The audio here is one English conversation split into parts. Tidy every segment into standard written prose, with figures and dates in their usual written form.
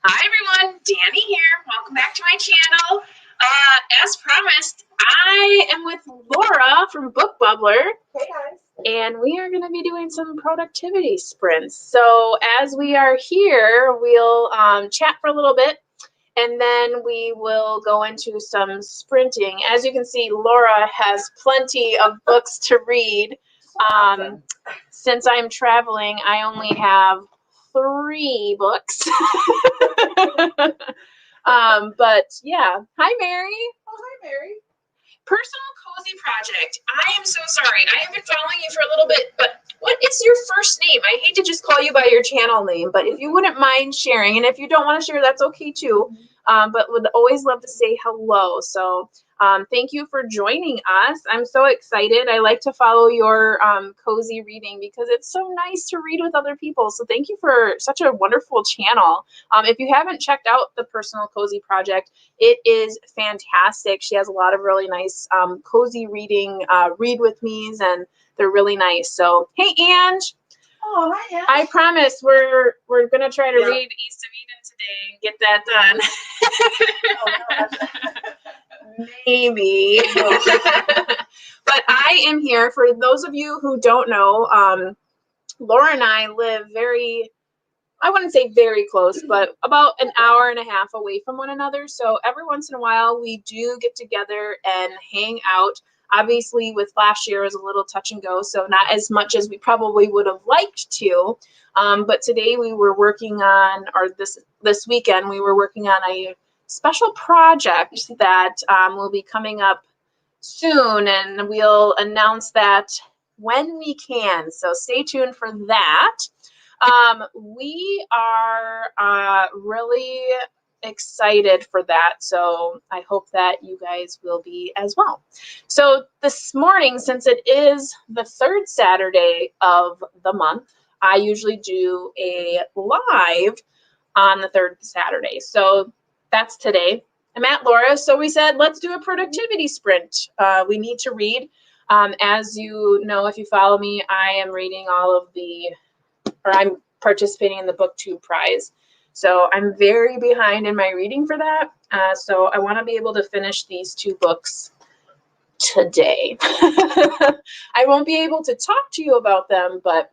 Hi everyone, Dani here. Welcome back to my channel. As promised, I am with Laura from Book Bubbler. Hey guys. And we are going to be doing some productivity sprints. So as we are here, we'll chat for a little bit, and then we will go into some sprinting. As you can see, Laura has plenty of books to read. Since I'm traveling, I only have 3 books. But yeah. Hi, Mary. Oh, hi, Mary. Personal Cozy Project. I am so sorry. I have been following you for a little bit, but what is your first name? I hate to just call you by your channel name, but if you wouldn't mind sharing, and if you don't want to share, that's okay too. But would always love to say hello. So thank you for joining us. I'm so excited. I like to follow your cozy reading because it's so nice to read with other people. So thank you for such a wonderful channel. If you haven't checked out the Personal Cozy Project, it is fantastic. She has a lot of really nice cozy reading read with me's, and they're really nice. So hey, Ange. Oh, hi, Ange. I promise we're gonna try to read East of Eden today and get that done. Maybe. But I am here. For those of you who don't know, Laura and I live I wouldn't say very close, but about an hour and a half away from one another. So every once in a while, we do get together and hang out. Obviously, with last year, it was a little touch and go, so not as much as we probably would have liked to. But today we were working on, or this weekend, we were working on a special project that will be coming up soon, and we'll announce that when we can. So stay tuned for that. We are really excited for that, so I hope that you guys will be as well. So this morning, since it is the 3rd Saturday of the month, I usually do a live on the 3rd Saturday. So that's today. I'm at Laura, so we said let's do a productivity sprint. We need to read. As you know, if you follow me, I am reading I'm participating in the BookTube prize. So I'm very behind in my reading for that. So I want to be able to finish these 2 books today. I won't be able to talk to you about them, but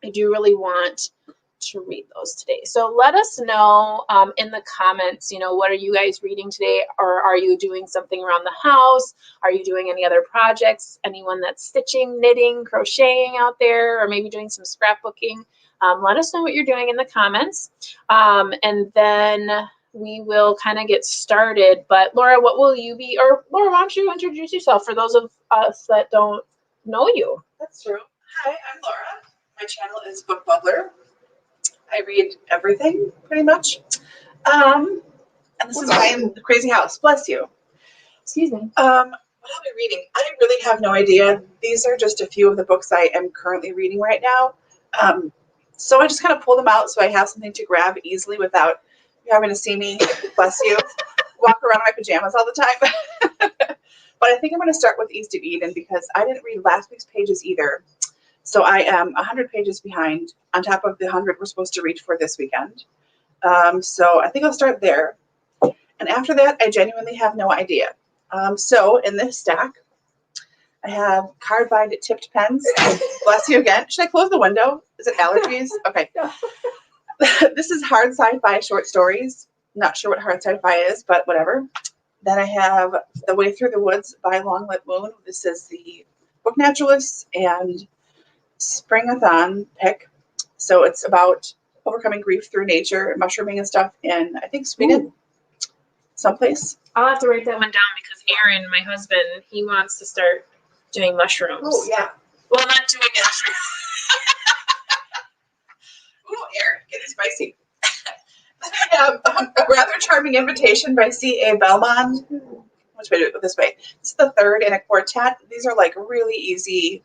I do really want to read those today. So let us know in the comments, what are you guys reading today? Or are you doing something around the house? Are you doing any other projects? Anyone that's stitching, knitting, crocheting out there, or maybe doing some scrapbooking? Let us know what you're doing in the comments. And then we will kind of get started. But Laura, what will you be? Or Laura, why don't you introduce yourself for those of us that don't know you? That's true. Hi, I'm Laura. My channel is Book Bubbler. I read everything, pretty much. And this is why I'm in the crazy house. Bless you. Excuse me. What am I reading? I really have no idea. These are just a few of the books I am currently reading right now. So I just kind of pull them out so I have something to grab easily without you having to see me, bless you, walk around in my pajamas all the time. But I think I'm going to start with East of Eden because I didn't read last week's pages either. So I am 100 pages behind on top of the 100 we're supposed to read for this weekend. So I think I'll start there. And after that, I genuinely have no idea. So in this stack, I have card-bind tipped pens. Bless you again. Should I close the window? Is it allergies? Okay. This is hard sci-fi short stories. Not sure what hard sci-fi is, but whatever. Then I have The Way Through the Woods by Longlit Moon. This is the Book Naturalist and Springathon pick. So it's about overcoming grief through nature, mushrooming and stuff in, I think, Sweden. Ooh. Someplace. I'll have to write that one down because Aaron, my husband, he wants to start doing mushrooms. Oh, yeah. Well, not doing mushrooms. Ooh, Aaron, getting spicy. I have A Rather Charming Invitation by C.A. Belmont. Which way to do it this way? This is the 3rd in a quartet. These are like really easy,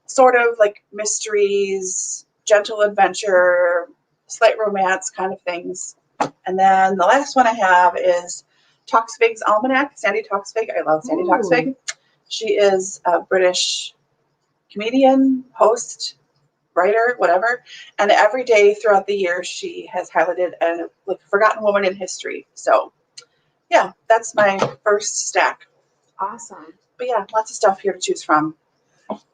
sort of like mysteries, gentle adventure, slight romance kind of things. And then the last one I have is Toksvig's Almanac, Sandy Toksvig. I love Sandy Toksvig. She is a British comedian, host, writer, whatever. And every day throughout the year, she has highlighted a forgotten woman in history. So yeah, that's my first stack. Awesome. But yeah, lots of stuff here to choose from.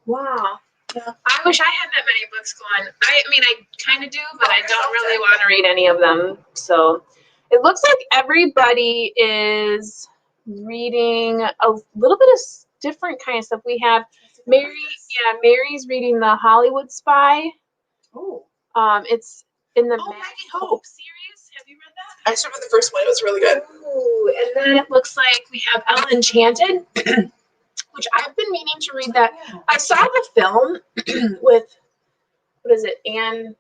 Wow. Yeah. I wish I had that many books going. I mean, I kind of do, but I don't really want to read any of them. So it looks like everybody is reading a little bit of different kind of stuff. We have Mary's reading the Hollywood Spy. Oh. It's in the Maggie Hope series. Have you read that? I started with the first one. It was really good. Ooh, and then it looks like we have Ella Enchanted, which I've been meaning to read that. Yeah. I saw the film with, what is it, Anne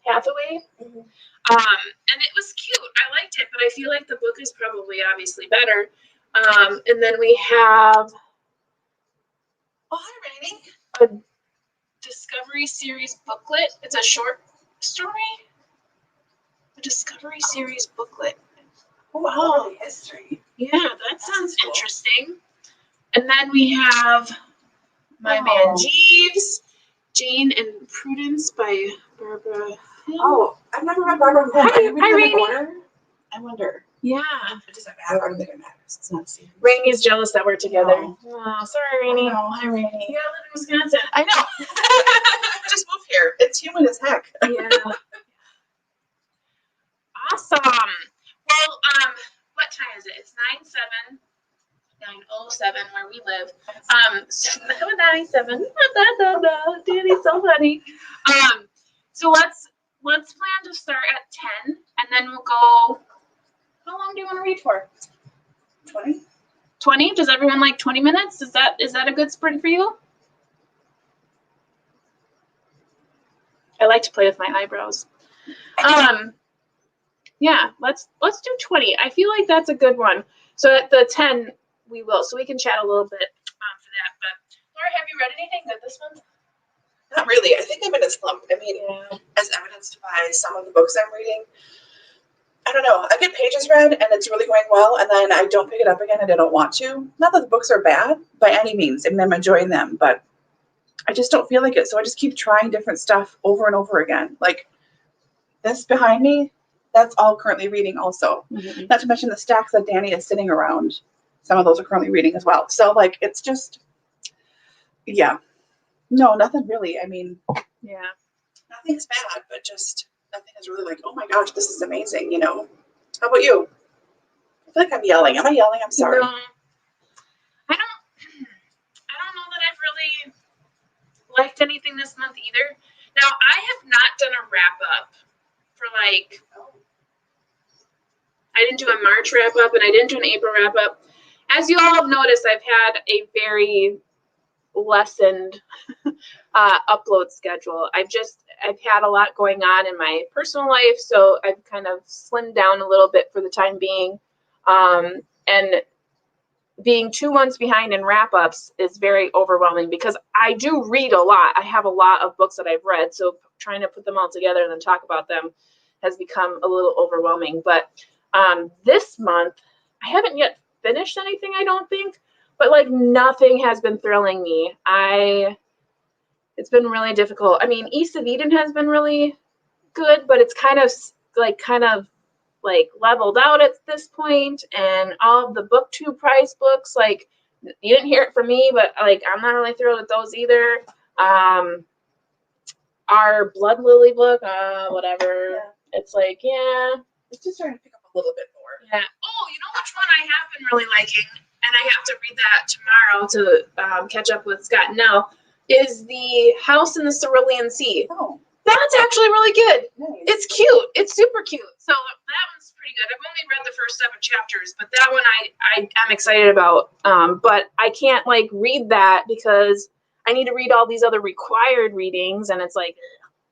Hathaway? Mm-hmm. And it was cute. I liked it, but I feel like the book is probably obviously better. And then we have a Discovery Series booklet. It's a short story. A Discovery Series booklet. Oh, history. Yeah, that sounds interesting. And then we have My Man Jeeves, Jane and Prudence by Barbara Hill. Oh, I've never read Barbara Hill. Hi, Rainey. I wonder. Yeah. It doesn't matter. I don't think it matters. It's not serious. Rainey's jealous that we're together. No. Oh, sorry, Rainey. No, hi, Rainey. You gotta live in Wisconsin. I know. Just move here. It's human as heck. Yeah. Awesome. Well, what time is it? It's 9:07 where we live. 7:97. Danny's so funny. So let's plan to start at 10, and then we'll go. How long do you want to read for? 20. 20? Does everyone like 20 minutes? Is that a good sprint for you? I like to play with my eyebrows. Yeah, let's do 20. I feel like that's a good one. So at the 10 we will. So we can chat a little bit for that. But Laura, have you read anything good this month? Not really. I think I'm in a slump. I mean, as evidenced by some of the books I'm reading. I don't know. I get pages read and it's really going well, and then I don't pick it up again and I don't want to. Not that the books are bad by any means. I mean, I'm enjoying them, but I just don't feel like it. So I just keep trying different stuff over and over again. Like this behind me, that's all currently reading also. Mm-hmm. Not to mention the stacks that Dani is sitting around. Some of those are currently reading as well. So like, it's just, yeah. No, nothing really. I mean, yeah. Nothing's bad, but just nothing is really like, oh my gosh, this is amazing, you know? How about you? I feel like I'm yelling. Am I yelling? I'm sorry. No. I don't know that I've really liked anything this month either. Now, I have not done a wrap up for like, I didn't do a March wrap up and I didn't do an April wrap up. As you all have noticed, I've had a very lessened upload schedule. I've had a lot going on in my personal life, so I've kind of slimmed down a little bit for the time being. And being 2 months behind in wrap-ups is very overwhelming because I do read a lot. I have a lot of books that I've read, so trying to put them all together and then talk about them has become a little overwhelming. But this month, I haven't yet finished anything, I don't think, but like nothing has been thrilling me. It's been really difficult. I mean, East of Eden has been really good, but it's kind of leveled out at this point, and all of the BookTube prize books, like, you didn't hear it from me, but like I'm not really thrilled with those either. Our Blood Lily book, whatever. Yeah. It's like, yeah, it's just starting to pick up a little bit more. Yeah. Oh, you know which one I have been really liking, and I have to read that tomorrow to catch up with Scott and Nell, is The House in the Cerulean Sea. Oh. That's actually really good. Nice. It's cute. It's super cute. So that one's pretty good. I've only read the first 7 chapters, but that one I'm excited about. But I can't like read that because I need to read all these other required readings, and it's like,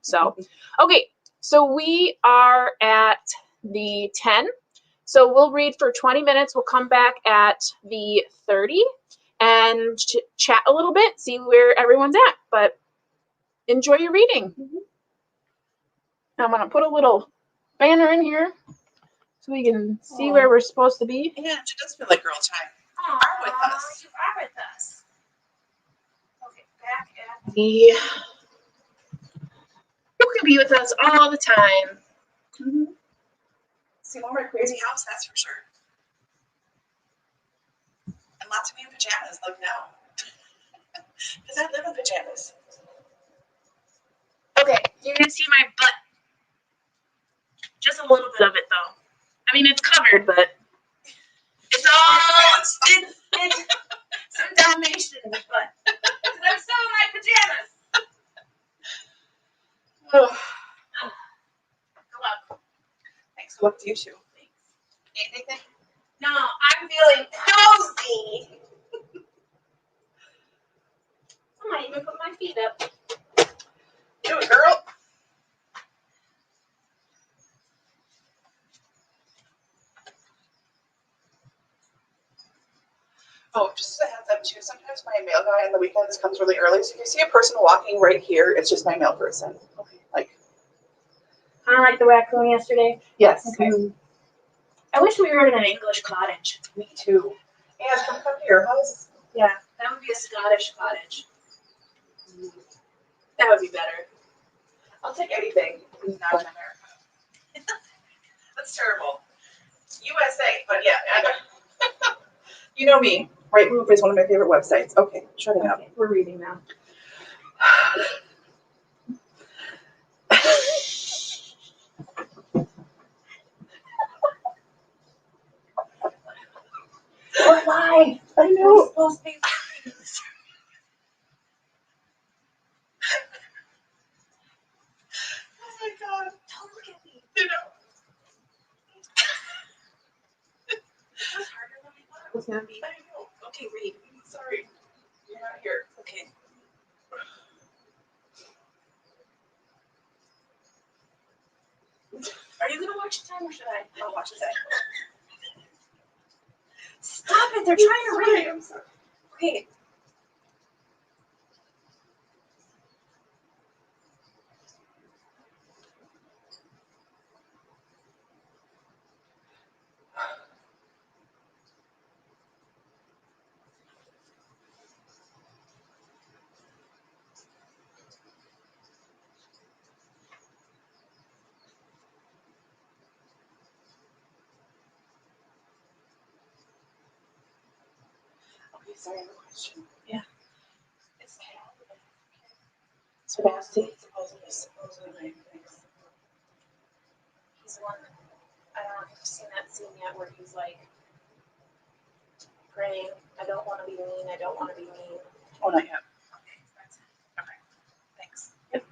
so. Okay, so we are at the 10. So we'll read for 20 minutes. We'll come back at the 30 and chat a little bit, see where everyone's at. But enjoy your reading. Mm-hmm. I'm going to put a little banner in here so we can see where we're supposed to be. Yeah, it does feel like girl time. You are with us. You are with us. Okay, back at the to be with us all the time. Mm-hmm. See more of my crazy house, that's for sure. And lots of me in pajamas, like now. Because I live in pajamas. Okay, you're gonna see my butt. Just a little bit of it, though. I mean, it's covered, but it's all it's some Dalmatian butt. Because I'm still in my pajamas. Oh, Go up. thanks. What do you shoe? Thanks. Anything? No, I'm feeling cozy. I might even put my feet up. Do it, girl. Oh, just as a heads up too, sometimes my mail guy on the weekends comes really early. So if you see a person walking right here, it's just my mail person. Okay. Like, Kind of like the raccoon yesterday. yes. Okay. I wish we were in an English cottage. Me too. And come here. How's Yeah, that would be a Scottish cottage. That would be better. I'll take anything. Not in America. That's terrible. USA, but yeah. You know me. Right Move is one of my favorite websites. Okay, shutting up. Okay, we're reading now. We're live. I know. We're supposed to be reading. Oh my god. Don't look at me. You know. It was harder than I thought it was gonna be. I know. Okay, read. Sorry. You're not here. Okay. Are you gonna watch the time or should I? I'll watch it. Stop it! They're trying to read. I'm sorry. Okay. Okay, sorry, I have a question. Yeah. It's Sebastian. Supposedly. Thanks. He's the one. I don't know if you've seen that scene yet where he's like praying, I don't want to be mean, I don't want to be mean. Oh, not yet. Okay, that's it. Okay. Thanks. Yep.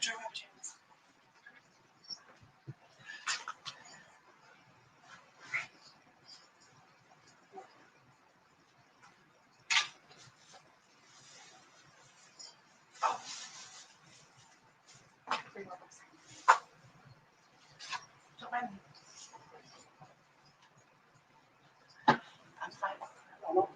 try my pajamas. Oh. 3 more books. Don't mind me. I'm fine. Normal.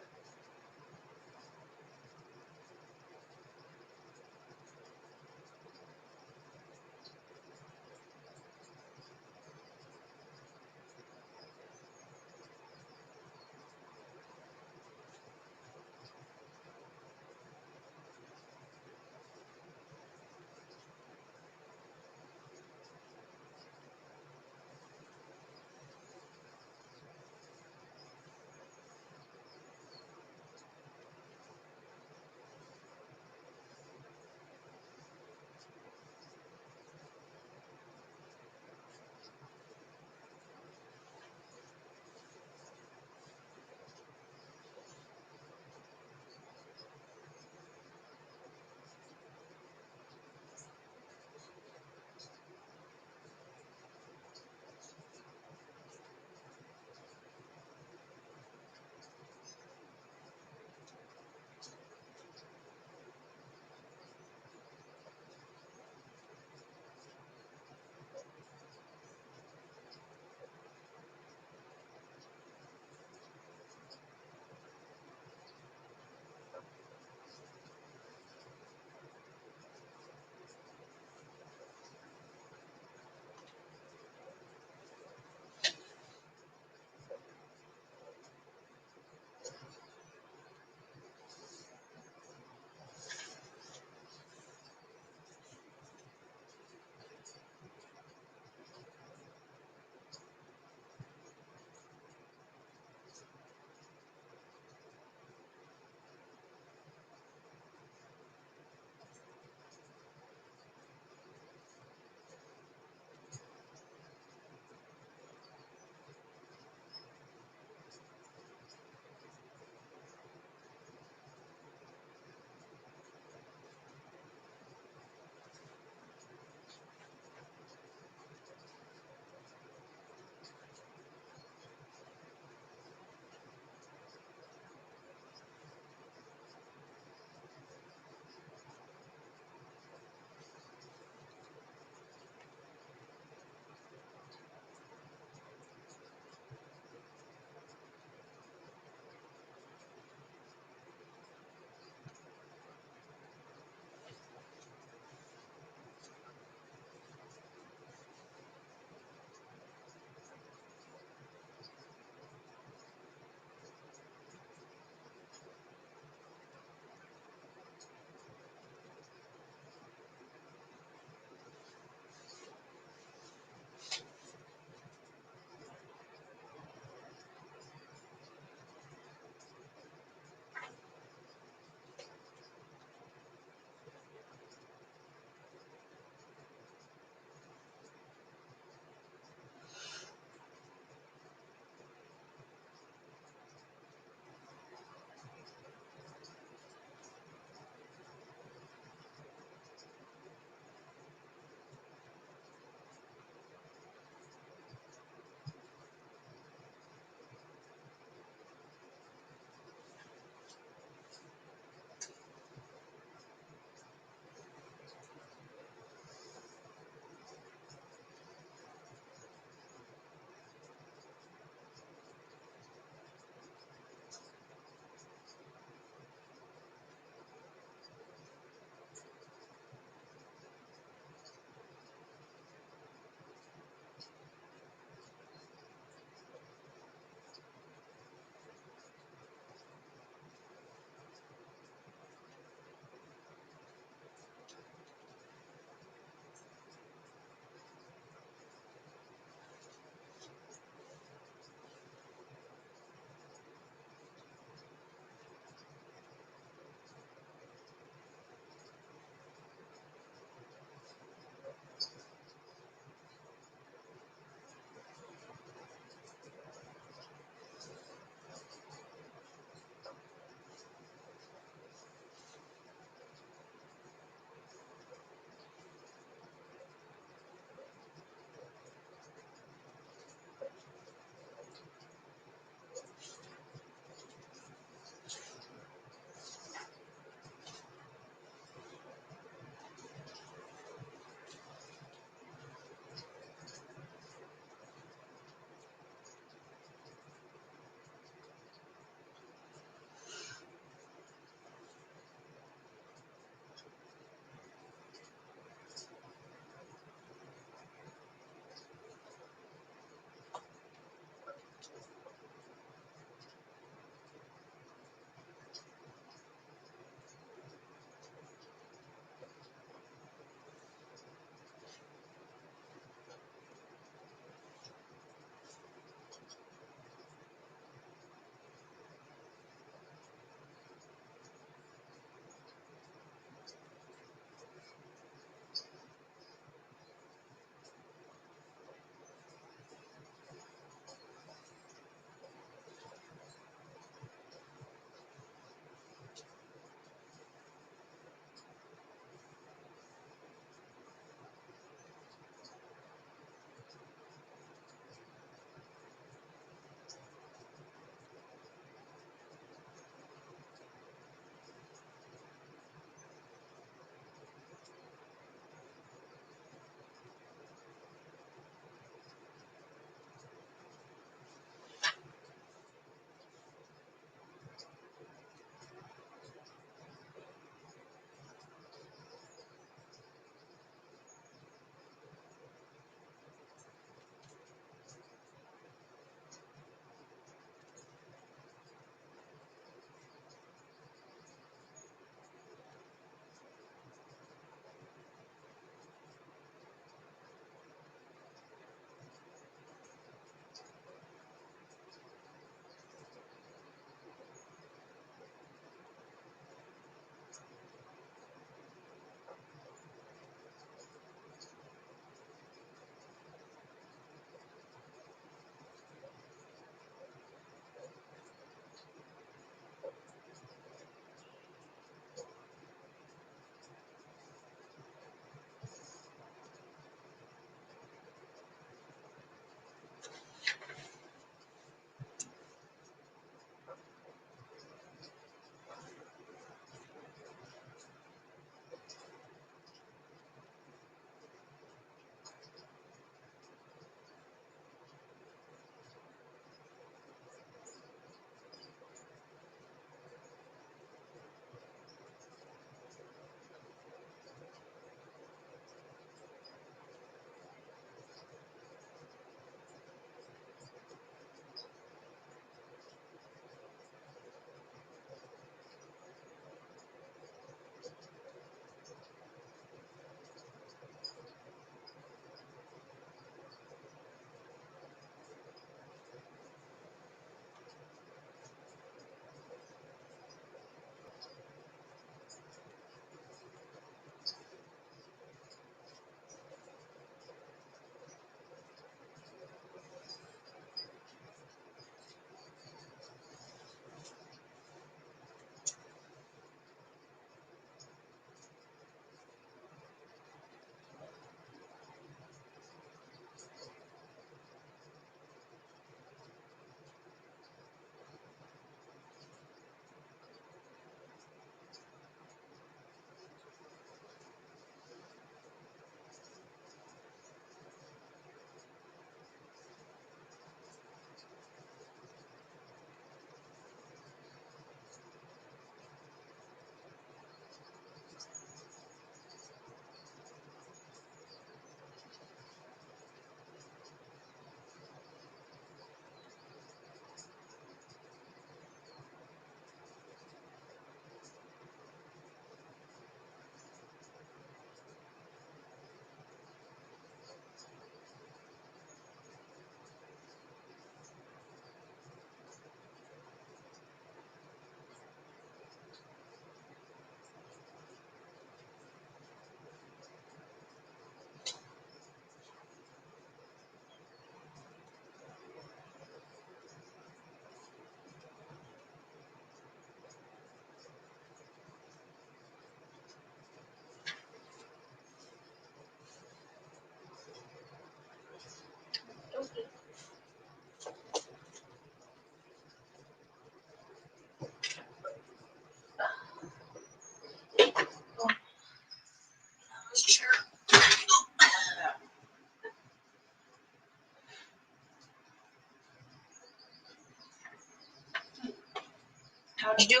How'd you do?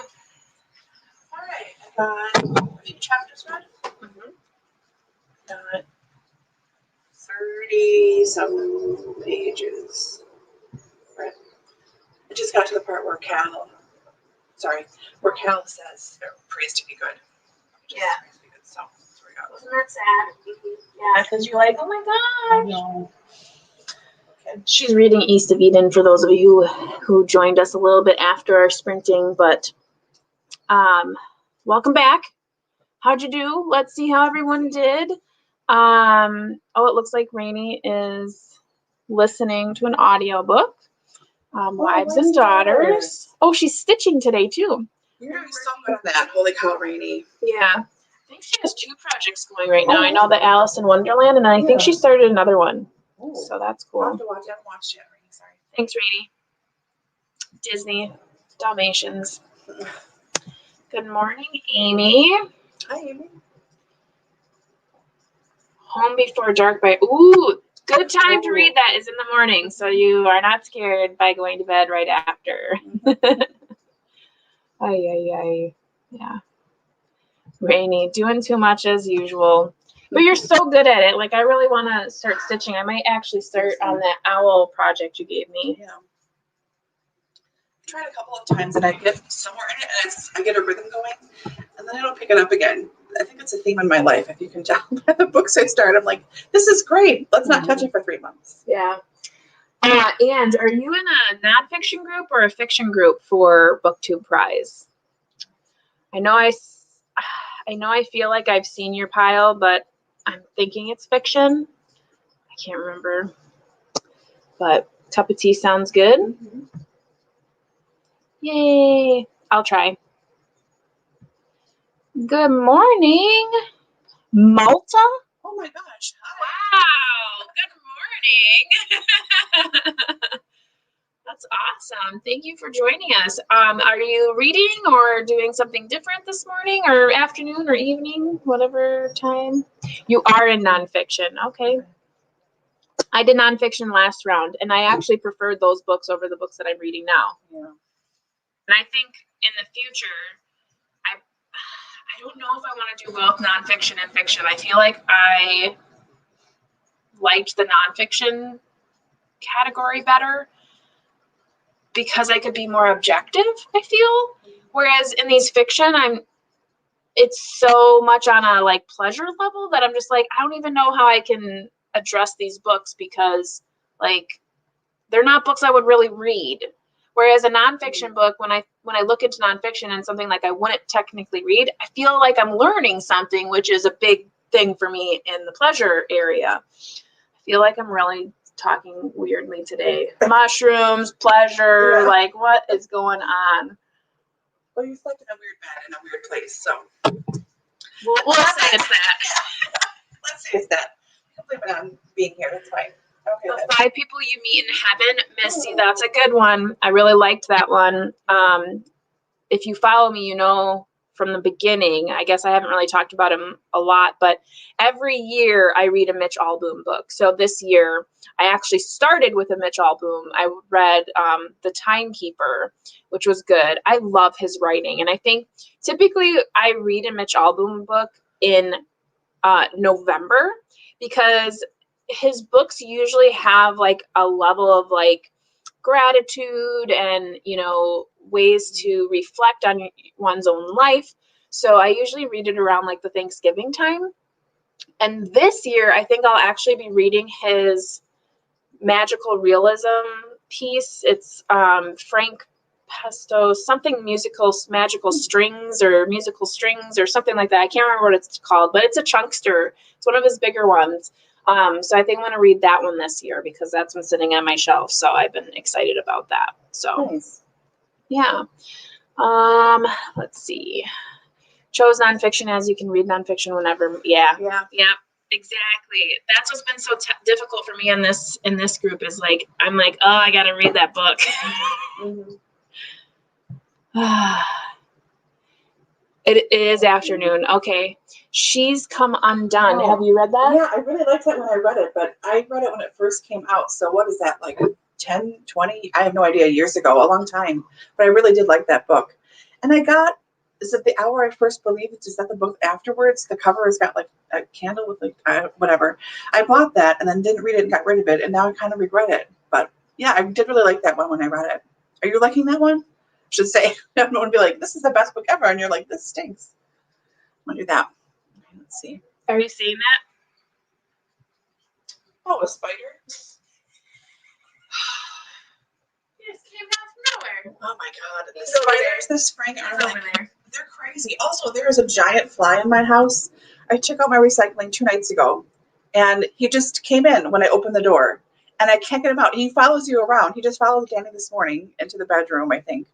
All right. I got a few chapters read. Got 30-some pages. Right. I just got to the part where Cal says or prays to be good. Yeah. Prays to be good. So that's where we got. Wasn't that sad? Yeah, because you're like, oh my gosh. No. Okay. She's reading East of Eden for those of you who joined us a little bit after our sprinting, but welcome back. How'd you do? Let's see how everyone did. Oh, it looks like Rainey is listening to an audiobook. Wives and Daughters. Oh, she's stitching today too. You're doing so good on that. Holy cow, Rainey. Yeah. I think she has 2 projects going right now. I know the Alice in Wonderland, and I think she started another one. So that's cool. I'll have to watch it. I haven't watched it yet, Rainey. Sorry. Thanks, Rainey. Disney, Dalmatians. Good morning, Amy. Hi, Amy. Home Before Dark by, ooh, good time to read that is in the morning, so you are not scared by going to bed right after. Ay. Yeah. Rainy, doing too much as usual. But you're so good at it. Like, I really want to start stitching. I might actually start on that owl project you gave me. Yeah. I've tried a couple of times and I get somewhere in it and I get a rhythm going and then I don't pick it up again. I think it's a theme in my life. If you can tell by the books I start, I'm like, this is great. Let's not touch it for 3 months. Yeah. And are you in a nonfiction group or a fiction group for BookTube Prize? I know I feel like I've seen your pile, but I'm thinking it's fiction. I can't remember. But cup of tea sounds good. Mm-hmm. Yay. I'll try. Good morning, Malta. Oh my gosh. Wow. Good morning. That's awesome. Thank you for joining us. Are you reading or doing something different this morning or afternoon or evening, whatever time? You are in nonfiction. Okay. I did nonfiction last round, and I actually preferred those books over the books that I'm reading now. Yeah. And I think in the future, I don't know if I want to do both nonfiction and fiction. I feel like I liked the nonfiction category better because I could be more objective, I feel. Whereas in these fiction, it's so much on a like pleasure level that I'm just like, I don't even know how I can address these books because like they're not books I would really read. Whereas a nonfiction book, when I look into nonfiction and something like I wouldn't technically read, I feel like I'm learning something, which is a big thing for me in the pleasure area. I feel like I'm really talking weirdly today. Mushrooms, pleasure, like what is going on? Well, you slept in a weird bed in a weird place, so. We'll say it's that. Let's say it's that. I can't believe I'm being here. That's fine. Okay. The 5 people you meet in heaven, Misty, that's a good one. I really liked that one. If you follow me, you know from the beginning, I guess I haven't really talked about him a lot, but every year I read a Mitch Albom book. So this year I actually started with a Mitch Albom. I read The Timekeeper, which was good. I love his writing. And I think typically I read a Mitch Albom book in November because his books usually have like a level of like gratitude and, you know, ways to reflect on one's own life. So I usually read it around like the Thanksgiving time. And this year, I think I'll actually be reading his magical realism piece. It's Frank Pesto's something magical strings or something like that. I can't remember what it's called, but it's a chunkster. It's one of his bigger ones. So I think I'm going to read that one this year because that's been sitting on my shelf. So I've been excited about that. So nice. Yeah. Let's see. Chose nonfiction as you can read nonfiction whenever. Yeah. Exactly. That's what's been so difficult for me in this group is like, I'm like, oh, I got to read that book. It is afternoon. Okay. She's Come Undone. Oh, have you read that? Yeah, I really liked that when I read it, but I read it when it first came out. So what is that, like 10, 20? I have no idea, years ago, a long time. But I really did like that book. And I got, is it The Hour I First Believed? Is that the book afterwards? The cover has got like a candle with like, whatever. I bought that and then didn't read it and got rid of it. And now I kind of regret it. But yeah, I did really like that one when I read it. Are you liking that one? I should say, I don't want to be like, this is the best book ever. And you're like, this stinks. I'm going to do that. Okay, let's see. Are you seeing that? Oh, a spider? It just came out from nowhere. Oh my God. The He's over there. spiders this spring are He's like, over there. they're crazy. Also, there is a giant fly in my house. I took out my recycling 2 nights ago, and he just came in when I opened the door, and I can't get him out. He follows you around. He just followed Dani this morning into the bedroom, I think.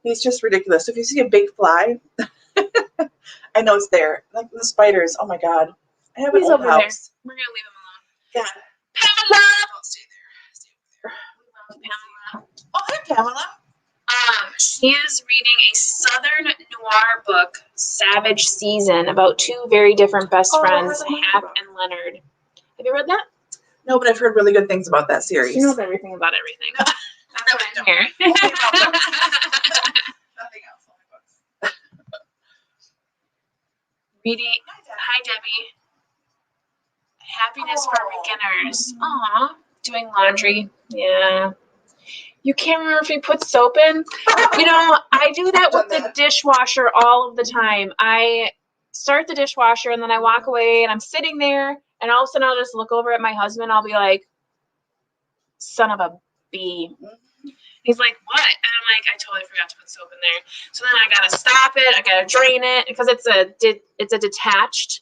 He's just ridiculous. So if you see a big fly, I know it's there. Like the spiders. Oh my God. I have an He's old over there. house. We're gonna leave him alone. Yeah. Pamela. Don't stay there. Stay over there. We love Pamela. Oh, hi, Pamela. She is reading a Southern noir book, Savage Season, about 2 very different best friends, Hap and Leonard. Have you read that? No, but I've heard really good things about that series. She knows everything about everything. That's what I'm here. Nothing else. Only books. Reading. Hi, Debbie. Happiness for Beginners. Aw. Doing laundry. Yeah. You can't remember if you put soap in? You know, I do that with the dishwasher all of the time. I start the dishwasher and then I walk away and I'm sitting there and all of a sudden I'll just look over at my husband. I'll be like, son of a bee. He's like, what? And I'm like, I totally forgot to put soap in there. So then I gotta stop it. I gotta drain it because it's a detached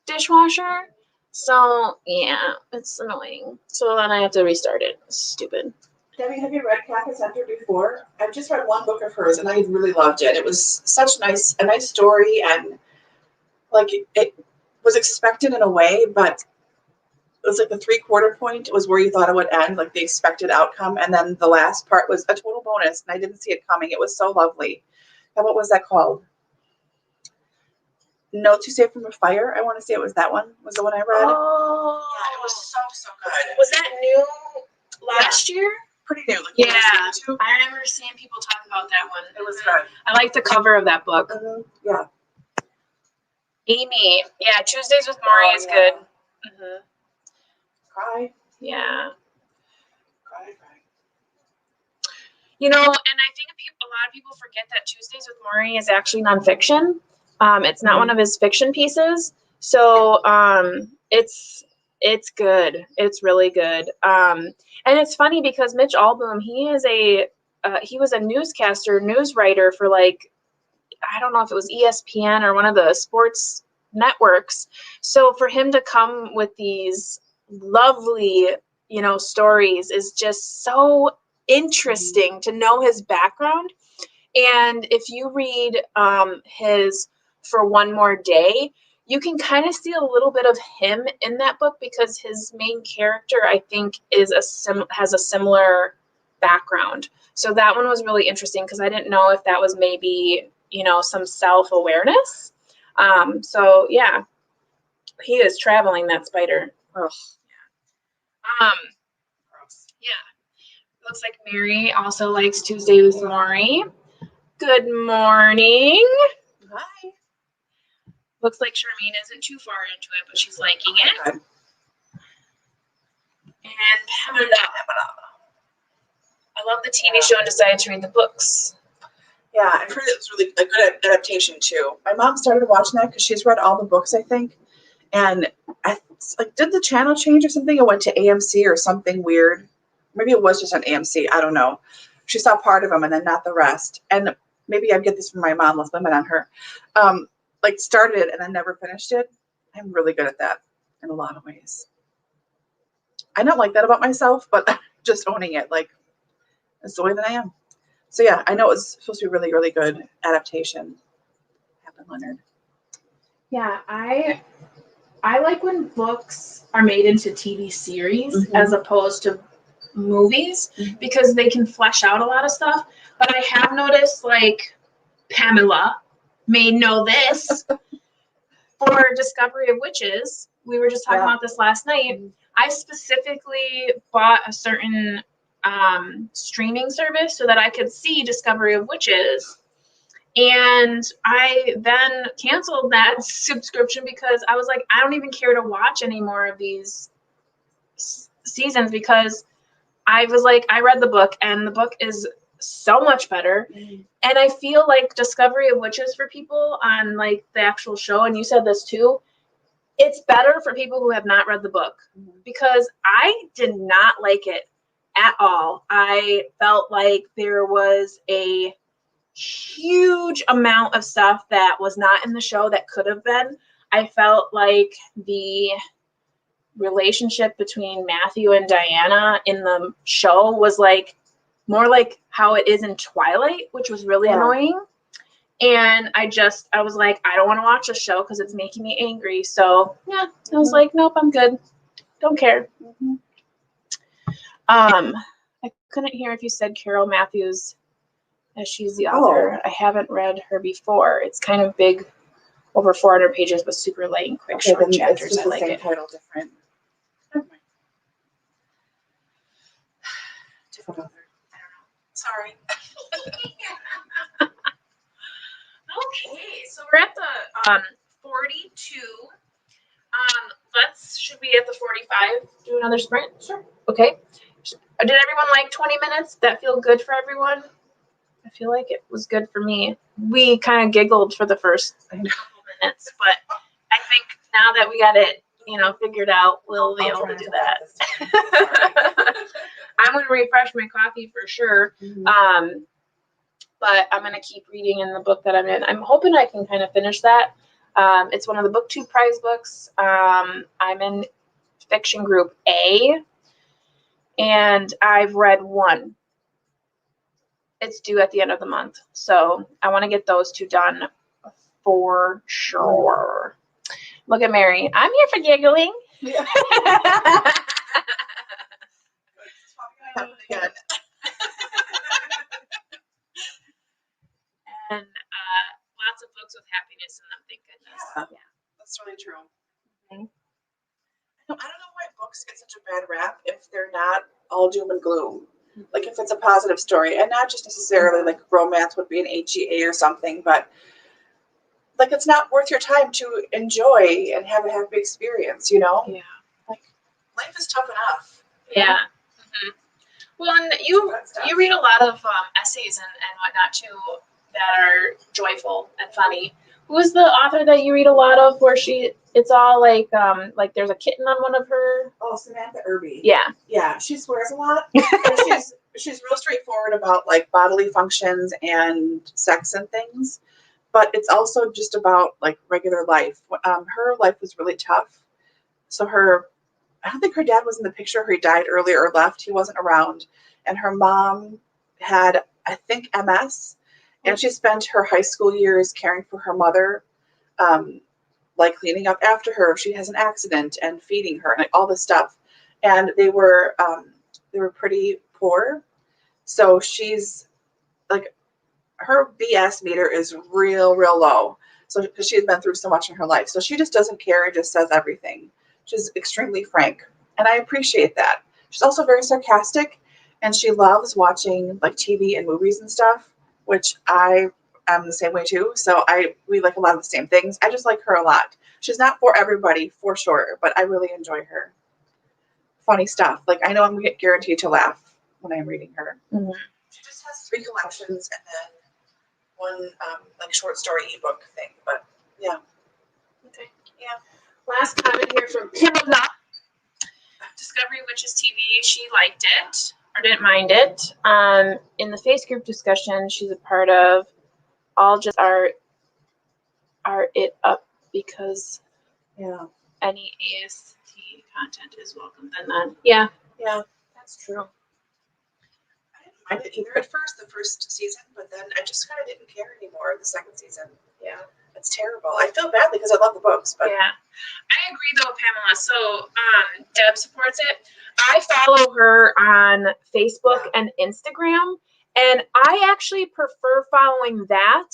dishwasher. So yeah, it's annoying. So then I have to restart it. Stupid. Debbie, have you read Kathy Center before? I've just read one book of hers and I really loved it. It was such a nice story, and like it was expected in a way, but it was like the 3/4 point was where you thought it would end, like the expected outcome, and then the last part was a total bonus, and I didn't see it coming. It was so lovely. And what was that called? No Too Safe from a Fire. I want to say it was that one. Was the one I read? Oh, yeah, it was so good. Was that new last year? Pretty new. Like Yeah, I remember seeing people talk about that one. It was good. I like the cover of that book. Yeah. Amy, yeah, Tuesdays with Maury is good. Cry. Yeah. Cry. You know, and I think a lot of people forget that Tuesdays with Maury is actually nonfiction. It's not one of his fiction pieces, so it's good. It's really good. And it's funny because Mitch Albom, he was a newscaster, news writer for like, I don't know if it was ESPN or one of the sports networks. So for him to come with these lovely, stories is just so interesting to know his background. And if you read his For One More Day, you can kind of see a little bit of him in that book because his main character, I think, has a similar background. So that one was really interesting because I didn't know if that was maybe, some self-awareness. So yeah, he is traveling, that spider. Ugh. Yeah. Looks like Mary also likes Tuesday with Maury. Good morning. Hi. Looks like Charmaine isn't too far into it, but she's liking it. Good. And Pamela. I love the TV show and decided to read the books. Yeah, I've heard it was really a good adaptation too. My mom started watching that because she's read all the books, I think. And did the channel change or something? It went to AMC or something weird. Maybe it was just on AMC. I don't know. She saw part of them and then not the rest. And maybe I get this from my mom. Let's limit on her. Started it and then never finished it. I'm really good at that in a lot of ways. I don't like that about myself, but just owning it, that's the way that I am. So yeah, I know it was supposed to be really, really good adaptation. Happened, Leonard. Yeah, I like when books are made into TV series as opposed to movies because they can flesh out a lot of stuff. But I have noticed, Pamela may know this, for Discovery of Witches, we were just talking about this last night. I specifically bought a certain streaming service so that I could see Discovery of Witches. And I then canceled that subscription because I was like, I don't even care to watch any more of these seasons, because I was like, I read the book and the book is so much better. And I feel like Discovery of Witches for people on like the actual show, and you said this too, it's better for people who have not read the book, because I did not like it at all. I felt like there was a huge amount of stuff that was not in the show that could have been. I felt like the relationship between Matthew and Diana in the show was like more like how it is in Twilight, which was really annoying. And I was like, I don't want to watch this show because it's making me angry. So yeah, I was like, nope, I'm good. Don't care. I couldn't hear if you said Carol Matthews as she's the author. I haven't read her before. It's kind of big, over 400 pages, but super light and quick, short chapters. It's just I like the same it. title, different. Different author. I don't know. Sorry. Okay, so we're at the 42. Should we at the 45 do another sprint? Sure. Okay. Did everyone like 20 minutes? That feel good for everyone? I feel like it was good for me. We kind of giggled for the first couple minutes, but I think now that we got it, figured out, we'll be able to do that. I'm going to refresh my coffee for sure. But I'm going to keep reading in the book that I'm in. I'm hoping I can kind of finish that. It's one of the BookTube prize books. I'm in fiction group A, and I've read one. It's due at the end of the month. So I want to get those two done for sure. Look at Mary. I'm here for giggling. Yeah. Again. And lots of books with happiness in them, thank goodness. Yeah. That's really true. I don't know why books get such a bad rap if they're not all doom and gloom. Like if it's a positive story, and not just necessarily like romance would be an HEA or something, but like it's not worth your time to enjoy and have a happy experience, Yeah. Like life is tough enough. Yeah. Well, and you read a lot of essays and whatnot too that are joyful and funny. Who's the author that you read a lot of where it's all like there's a kitten on one of her? Oh, Samantha Irby. Yeah. Yeah, she swears a lot. And she's real straightforward about like bodily functions and sex and things, but it's also just about like regular life. Her life was really tough. So I don't think her dad was in the picture. He died early or left. He wasn't around. And her mom had, I think, MS. And she spent her high school years caring for her mother, like cleaning up after her if she has an accident and feeding her and like all this stuff. And they were pretty poor. So she's like, her BS meter is real, real low. So because she's been through so much in her life. So she just doesn't care and just says everything. She's extremely frank. And I appreciate that. She's also very sarcastic, and she loves watching like TV and movies and stuff, which I am the same way too. So we like a lot of the same things. I just like her a lot. She's not for everybody, for sure, but I really enjoy her. Funny stuff. Like I know I'm guaranteed to laugh when I'm reading her. Mm-hmm. She just has 3 collections and then one like short story ebook thing. But yeah. Okay. Yeah. Last comment here from Pamela. Discovery Witches TV. She liked it or didn't mind it. In the face group discussion she's a part of, all just are it up because any AST content is welcome. Then none. Yeah, that's true. I didn't mind it either at first, the first season, but then I just kind of didn't care anymore the second season. Yeah. It's terrible. I feel badly because I love the books, but yeah. I agree though, Pamela. So Deb supports it. I follow her on Facebook and Instagram, and I actually prefer following that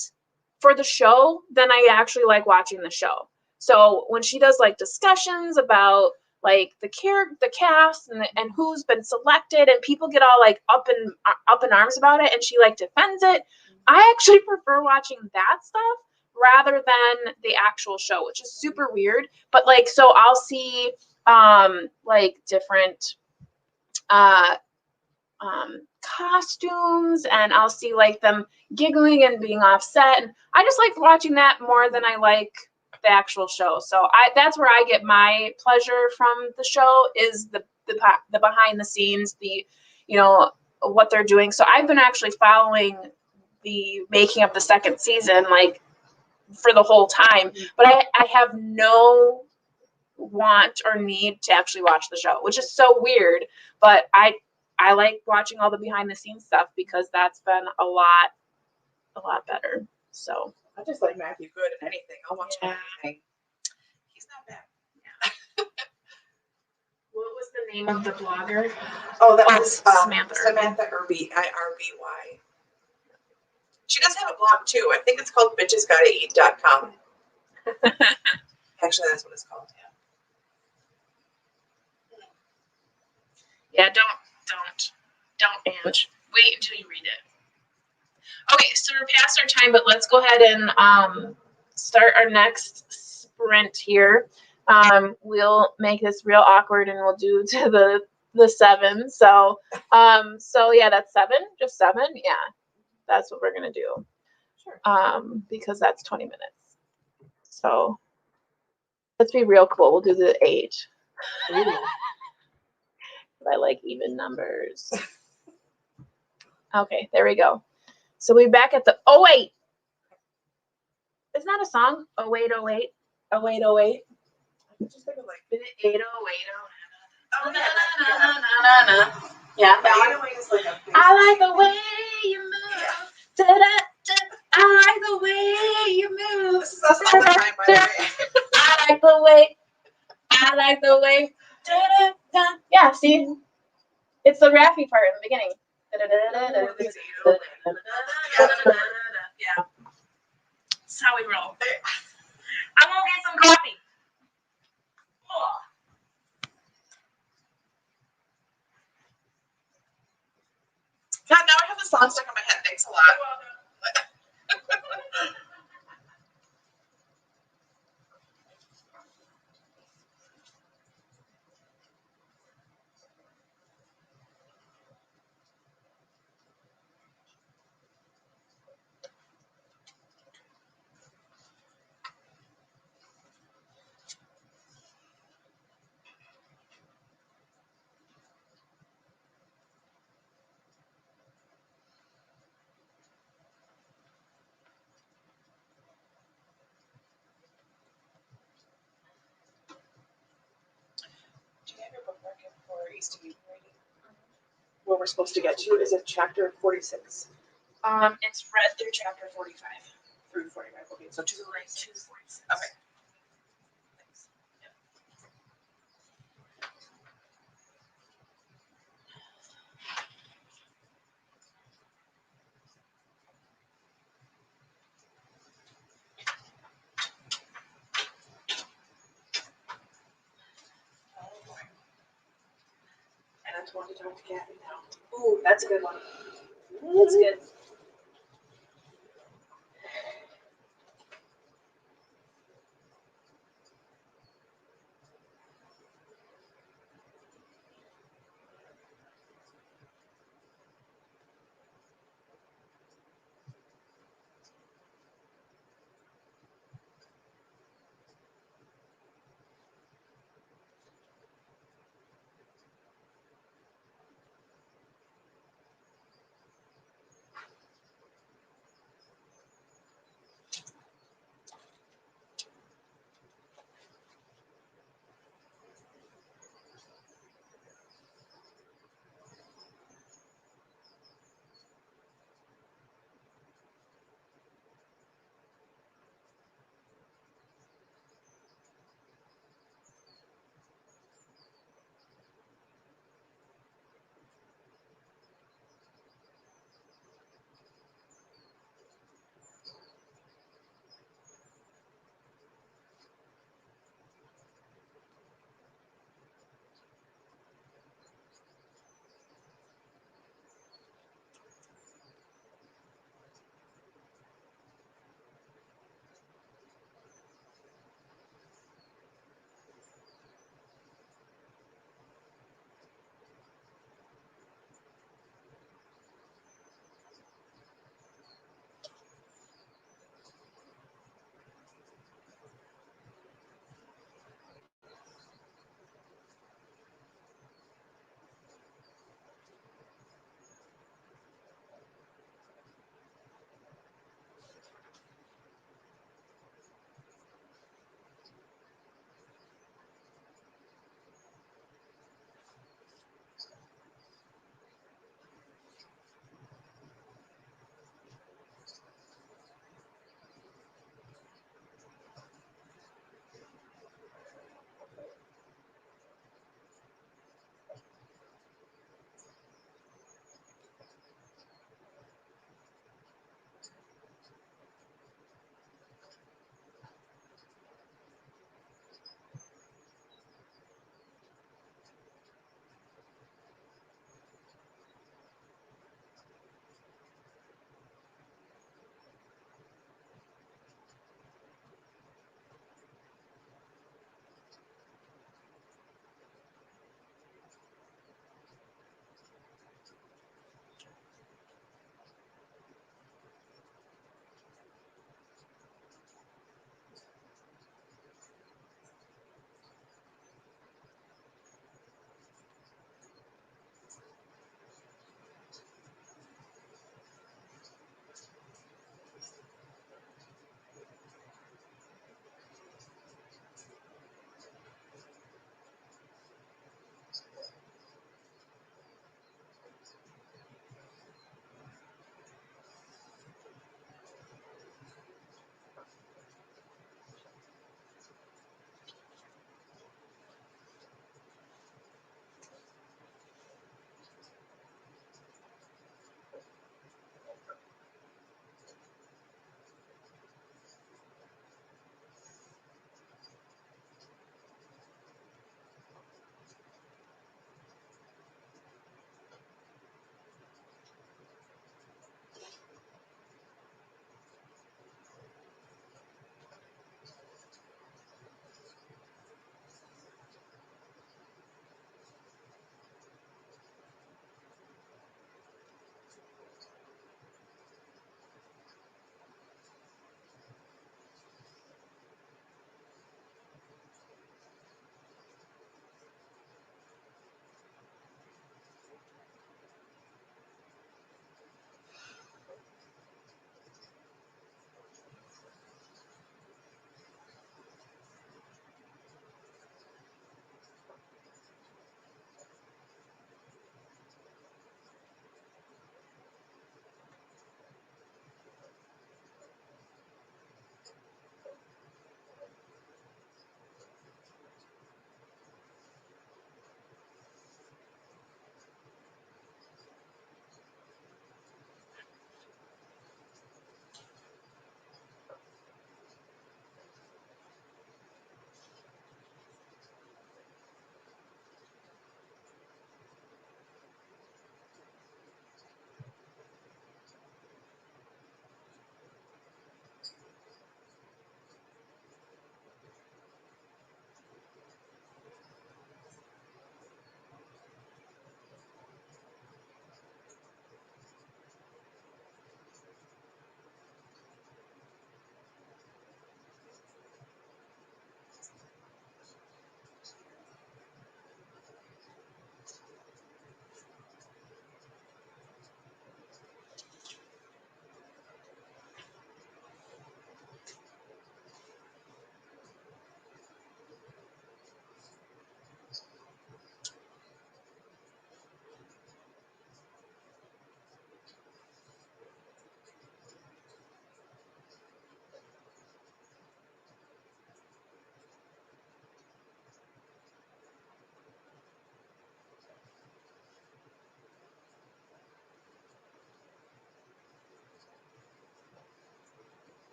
for the show than I actually like watching the show. So when she does like discussions about like the cast and who's been selected, and people get all like up in arms about it, and she like defends it. I actually prefer watching that stuff rather than the actual show, which is super weird. But like, so I'll see like different uh costumes, and I'll see like them giggling and being offset, and I just like watching that more than I like the actual show. So that's where I get my pleasure from the show, is the behind the scenes, the, you know, what they're doing. So I've been actually following the making of the second season like for the whole time, but I have no want or need to actually watch the show, which is so weird. But I like watching all the behind the scenes stuff because that's been a lot better. So I just like Matthew Good in anything. I'll watch anything. He's not bad. What was the name of the blogger? Oh, that was Samantha Irby, IRBY. She does have a blog too. I think it's called bitchesgottaeat.com. Actually, that's what it's called. Yeah, don't Ange. Wait until you read it. Okay, so we're past our time, but let's go ahead and start our next sprint here. We'll make this real awkward, and we'll do to the 7. So yeah, that's 7. Just 7. Yeah, that's what we're gonna do. Sure. Because that's 20 minutes. So let's be real cool. We'll do the 8. I like even numbers. Okay, there we go. So we're back at the 08. Isn't that a song? 08, 08, 08, 08. Just think of like 808. Oh yeah. Yeah. But 808 is like a I like the way you move. Da, da, da. I like the way you move. This is us all the time, by the way. I like the way. Da, da, da. Yeah, see? It's the rappy part in the beginning. Da, da, da, da, da, da, da, da. Yeah. That's how we roll. I'm gonna get some coffee. God, now I have the song stuck in my head. Thanks a lot. Do you have your bookmark in for East of Eden reading? Where we're supposed to get to is it chapter 46? It's read through chapter 45. Through 45. Okay, so 2 2 to 46. Okay. Thanks. Yep. And I just wanted to talk to Kathy now. Ooh, that's a good one. That's good.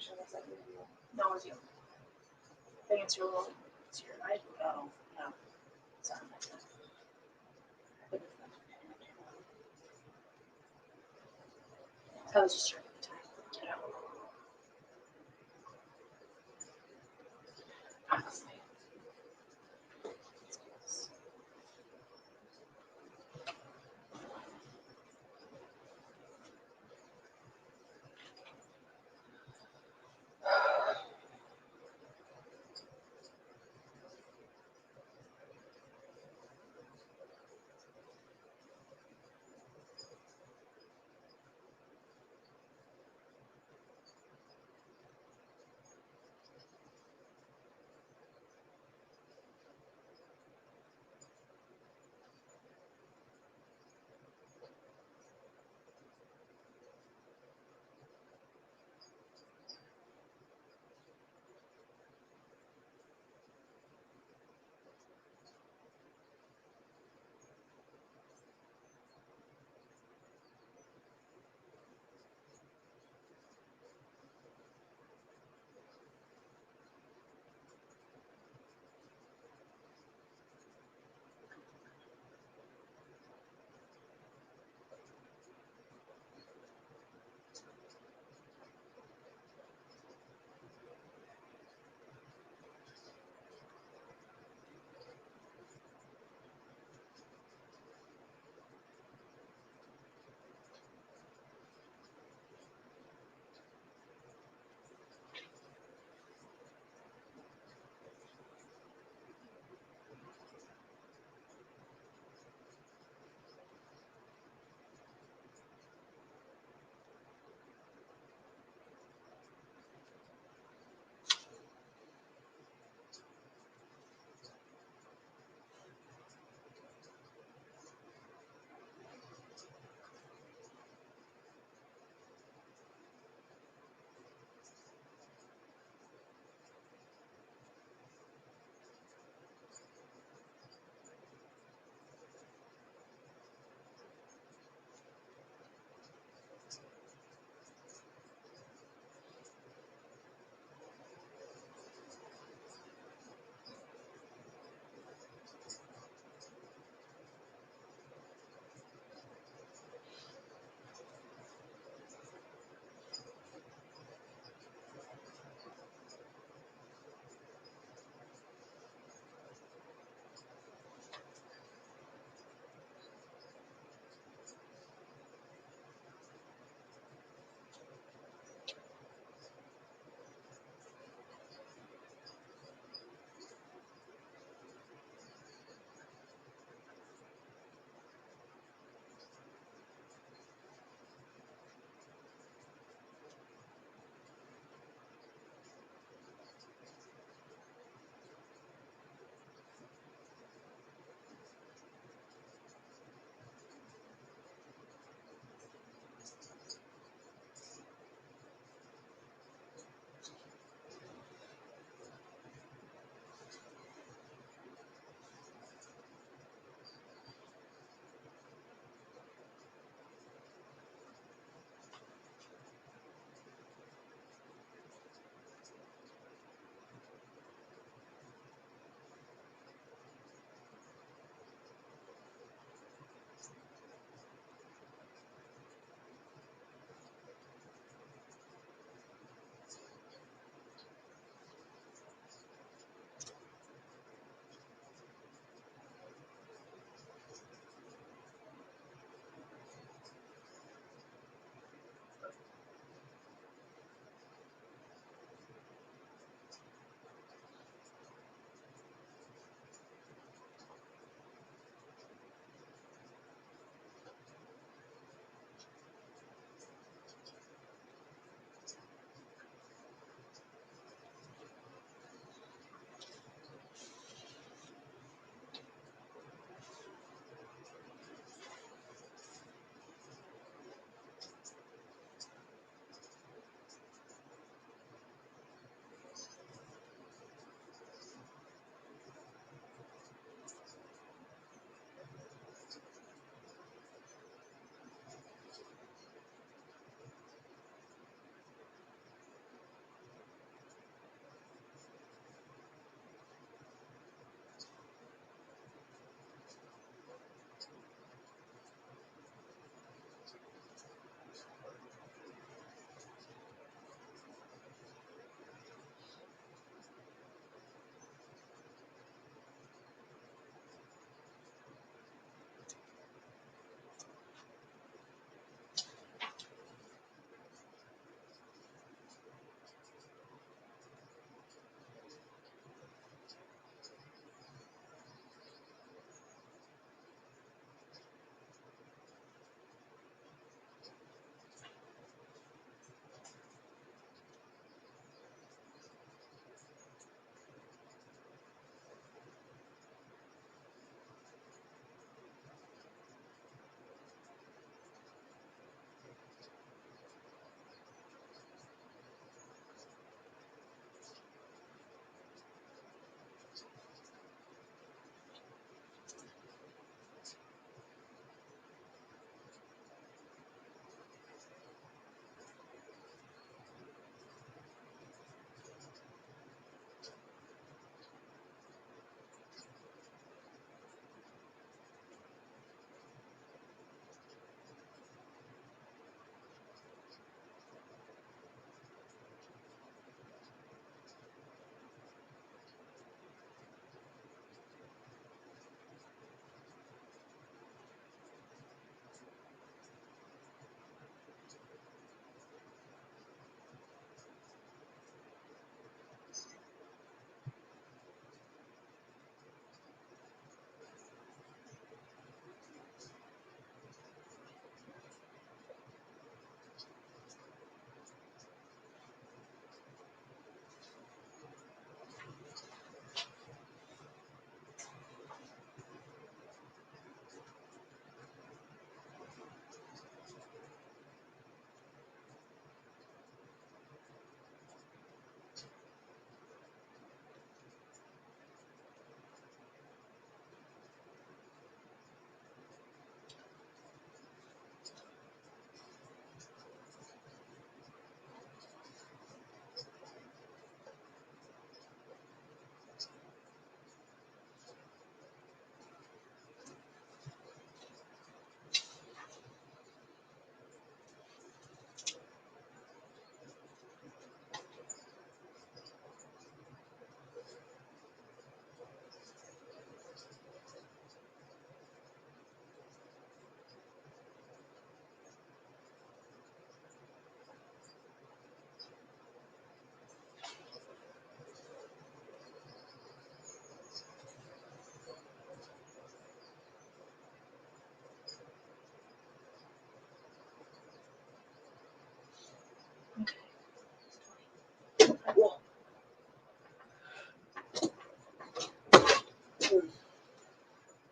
notification. Was that you? No, it was you. I think it's your little, it's your iPhone. Oh, no. Sorry. I was just trying to time. You know. Honestly.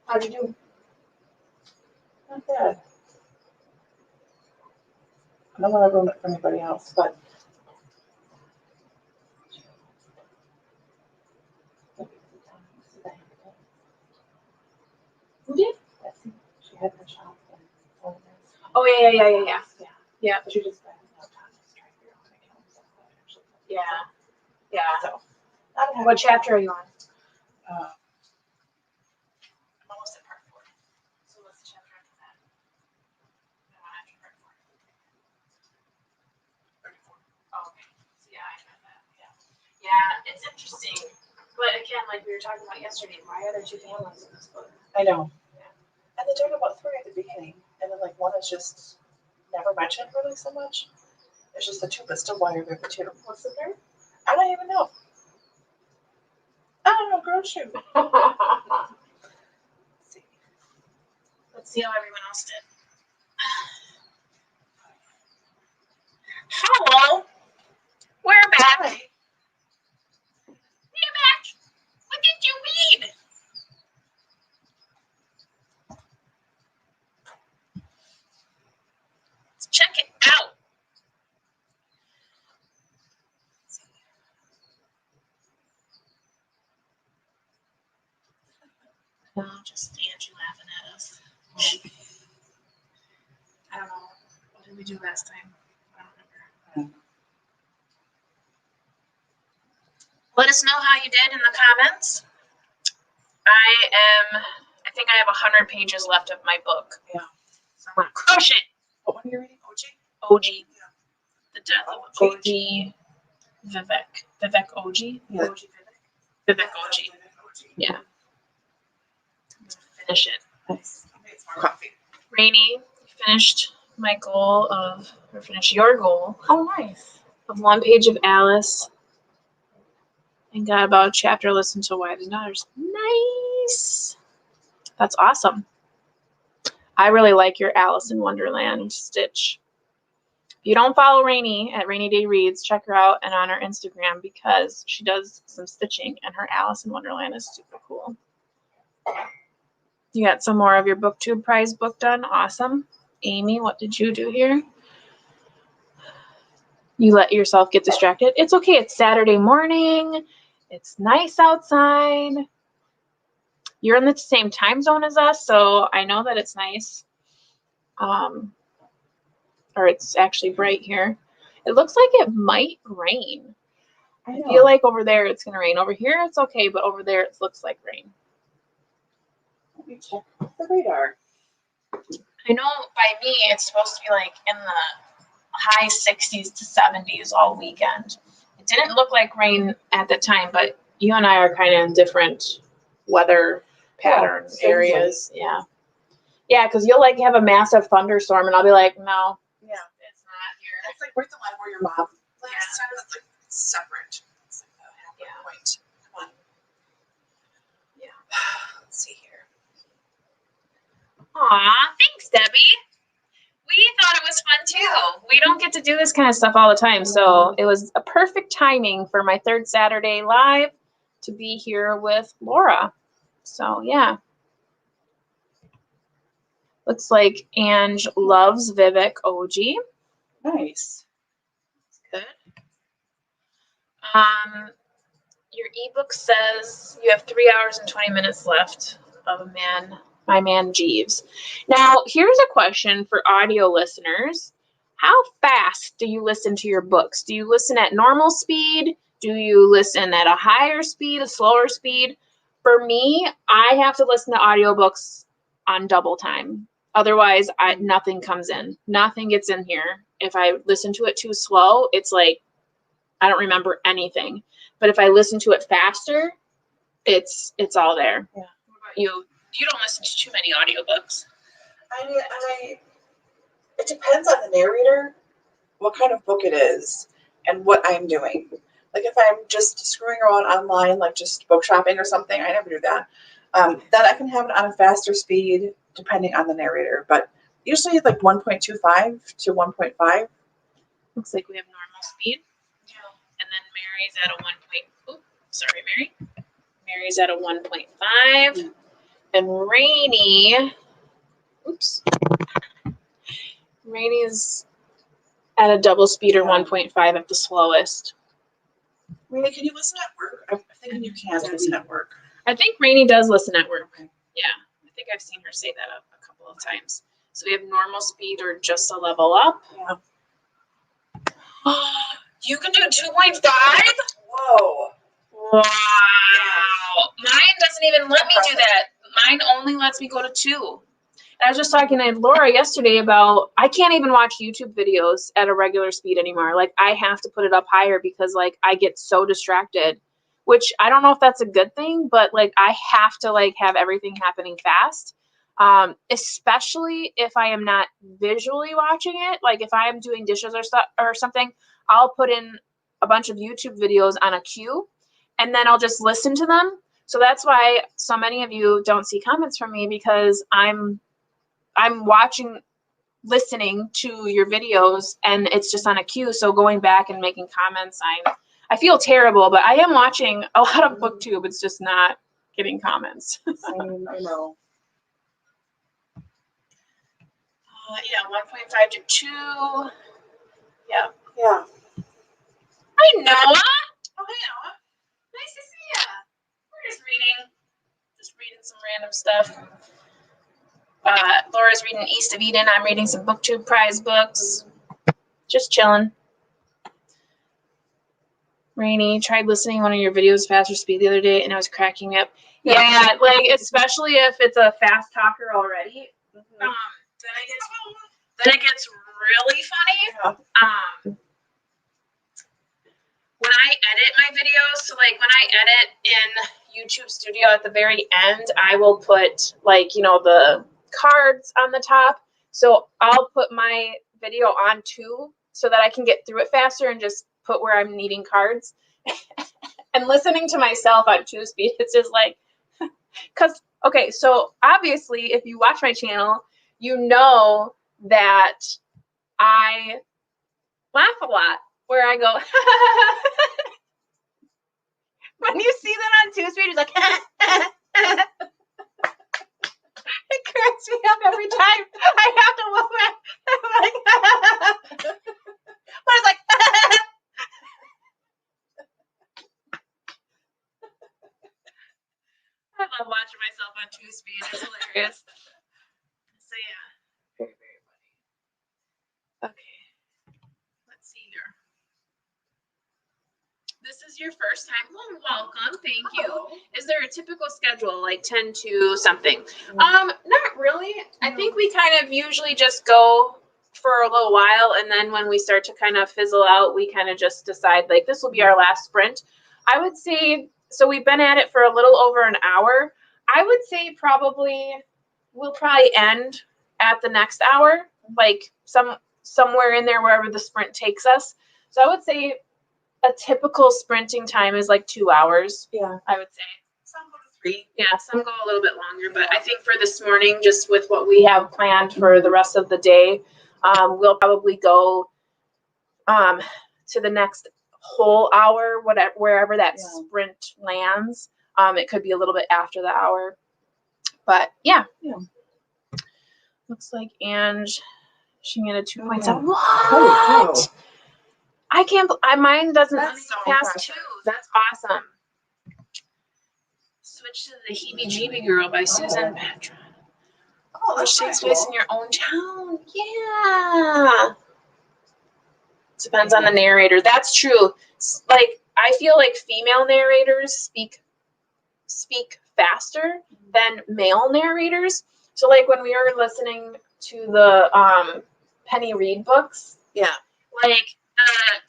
How'd you do? Not bad. I don't want to ruin it for anybody else, but Who did? Betsy, she had her shop and all of this. Oh, yeah. Yeah. But she just got no time to try to figure out how to kill himself. Yeah. So, not happy. What chapter are you on? I'm almost at part 4. So what's the chapter after that? No, after part 4. 34. Oh, okay. So yeah, I got that. Yeah, it's interesting. But again, like we were talking about yesterday, why are there 2 families in this book? I know. And they talk about 3 at the beginning, and then like one is just never mentioned really so much. It's just the 2, but still why are there the 2? What's the third? I don't even know. I don't know, girl, shoot. Let's see how everyone else did. Hello. We're back. We're back. What did you read? Let's check it out. No, just Angie laughing at us. I don't know. What did we do last time? I don't remember. Let us know how you did in the comments. I think I have 100 pages left of my book. Yeah. So I'm going to crush it. What one are you reading? OG? OG. The death of OG Vivek. Vivek OG? Yeah. OG Vivek. Vivek OG. Yeah. I'm going to finish it. Nice. I made some more coffee. Rainey finished my goal of, or finished your goal. Oh, nice. Of 1 page of Alice. And got about a chapter listened to Wives and Daughters. Nice. That's awesome. I really like your Alice in Wonderland stitch. If you don't follow Rainey at Rainy Day Reads, check her out and on her Instagram because she does some stitching and her Alice in Wonderland is super cool. You got some more of your BookTube prize book done. Awesome. Amy, what did you do here? You let yourself get distracted. It's okay. It's Saturday morning. It's nice outside. You're in the same time zone as us, so I know that it's nice. Or it's actually bright here. It looks like it might rain. I feel like over there it's going to rain. Over here it's okay, but over there it looks like rain. Let me check the radar. I know by me it's supposed to be like in the high 60s to 70s all weekend. It didn't look like rain at the time, but you and I are kind of in different weather pattern areas. Yeah. Yeah, because you'll like have a massive thunderstorm and I'll be like, no. Yeah. It's not here. It's like, where's the line where your mom last time? It's like separate. It's like the halfway point. Come on. Yeah. Let's see here. Aw, thanks, Debbie. We thought it was fun too. We don't get to do this kind of stuff all the time, so it was a perfect timing for my 3rd Saturday live to be here with Laura. So yeah. Looks like Ange loves Vivek OG. Nice. That's good. Your ebook says you have 3 hours and 20 minutes left of My Man Jeeves. Now, here's a question for audio listeners. How fast do you listen to your books? Do you listen at normal speed? Do you listen at a higher speed, a slower speed? For me, I have to listen to audiobooks on double time. Otherwise, nothing comes in. Nothing gets in here. If I listen to it too slow, it's like I don't remember anything. But if I listen to it faster, it's all there. Yeah. What about you? You don't listen to too many audiobooks. I mean, it depends on the narrator, what kind of book it is, and what I'm doing. Like if I'm just screwing around online, like just book shopping or something, I never do that. Then I can have it on a faster speed depending on the narrator. But usually like 1.25 to 1.5. Looks like we have normal speed. Yeah. And then Mary's at a 1. Sorry, Mary. Mary's at a 1.5. And Rainy, oops, Rainy's at a double speeder 1.5 at the slowest. Rainy, can you listen at work? I'm thinking you can't listen at work. I think Rainy does listen at work. Okay. Yeah, I think I've seen her say that a couple of times. So we have normal speed or just a level up. Yeah. You can do 2.5? Whoa. Wow. Mine doesn't even let me do that. Mine only lets me go to 2. I was just talking to Laura yesterday about I can't even watch YouTube videos at a regular speed anymore. Like I have to put it up higher because like I get so distracted, which I don't know if that's a good thing, but like I have to like have everything happening fast. Especially if I am not visually watching it. Like if I am doing dishes or stuff or something, I'll put in a bunch of YouTube videos on a queue and then I'll just listen to them. So that's why so many of you don't see comments from me because I'm listening to your videos and it's just on a queue. So going back and making comments, I feel terrible, but I am watching a lot of BookTube. It's just not getting comments. I know. Yeah, 1.5 to 2. Yeah. Yeah. Hi, Noah. Oh, hey, Noah. Nice to see ya. We're just reading some random stuff. Laura's reading East of Eden. I'm reading some BookTube prize books. Just chilling. Rainy, tried listening to one of your videos faster speed the other day, and I was cracking up. Yeah, like especially if it's a fast talker already. Then it gets really funny. Yeah. When I edit my videos, so like when I edit in YouTube Studio at the very end, I will put like, you know, the cards on the top. So I'll put my video on 2 so that I can get through it faster and just put where I'm needing cards. And listening to myself on 2 speed, it's just like, because, okay, so obviously if you watch my channel, you know that I laugh a lot where I go, when you see that on 2 speed, it's like, it cracks me up every time. I have to look back. I'm like, but it's like, I love watching myself on 2 speed. It's hilarious. So yeah, very, very funny. Okay, let's see here. This is your first time. Well, welcome. Thank you. Is there a typical schedule, like 10 to something? Not really. I think we kind of usually just go for a little while, and then when we start to kind of fizzle out, we kind of just decide, like, this will be our last sprint. I would say, so we've been at it for a little over an hour. I would say we'll probably end at the next hour, like somewhere in there, wherever the sprint takes us. So I would say a typical sprinting time is like 2 hours. Yeah. I would say. Some go to 3. Yeah, some go a little bit longer, but I think for this morning, just with what we have planned for the rest of the day, we'll probably go to the next whole hour, wherever that sprint lands. It could be a little bit after the hour, but yeah. Looks like Ange, she made a 2.7. What? Oh, wow. I can't. Mine doesn't That's so pass impressive. 2. That's awesome. Switch to the Heebie-Jeebie Girl by Susan Patron. Oh, that takes place in your own town. Yeah. Depends on the narrator. That's true. Like, I feel like female narrators speak faster than male narrators. So, like, when we were listening to the Penny Reed books, like, the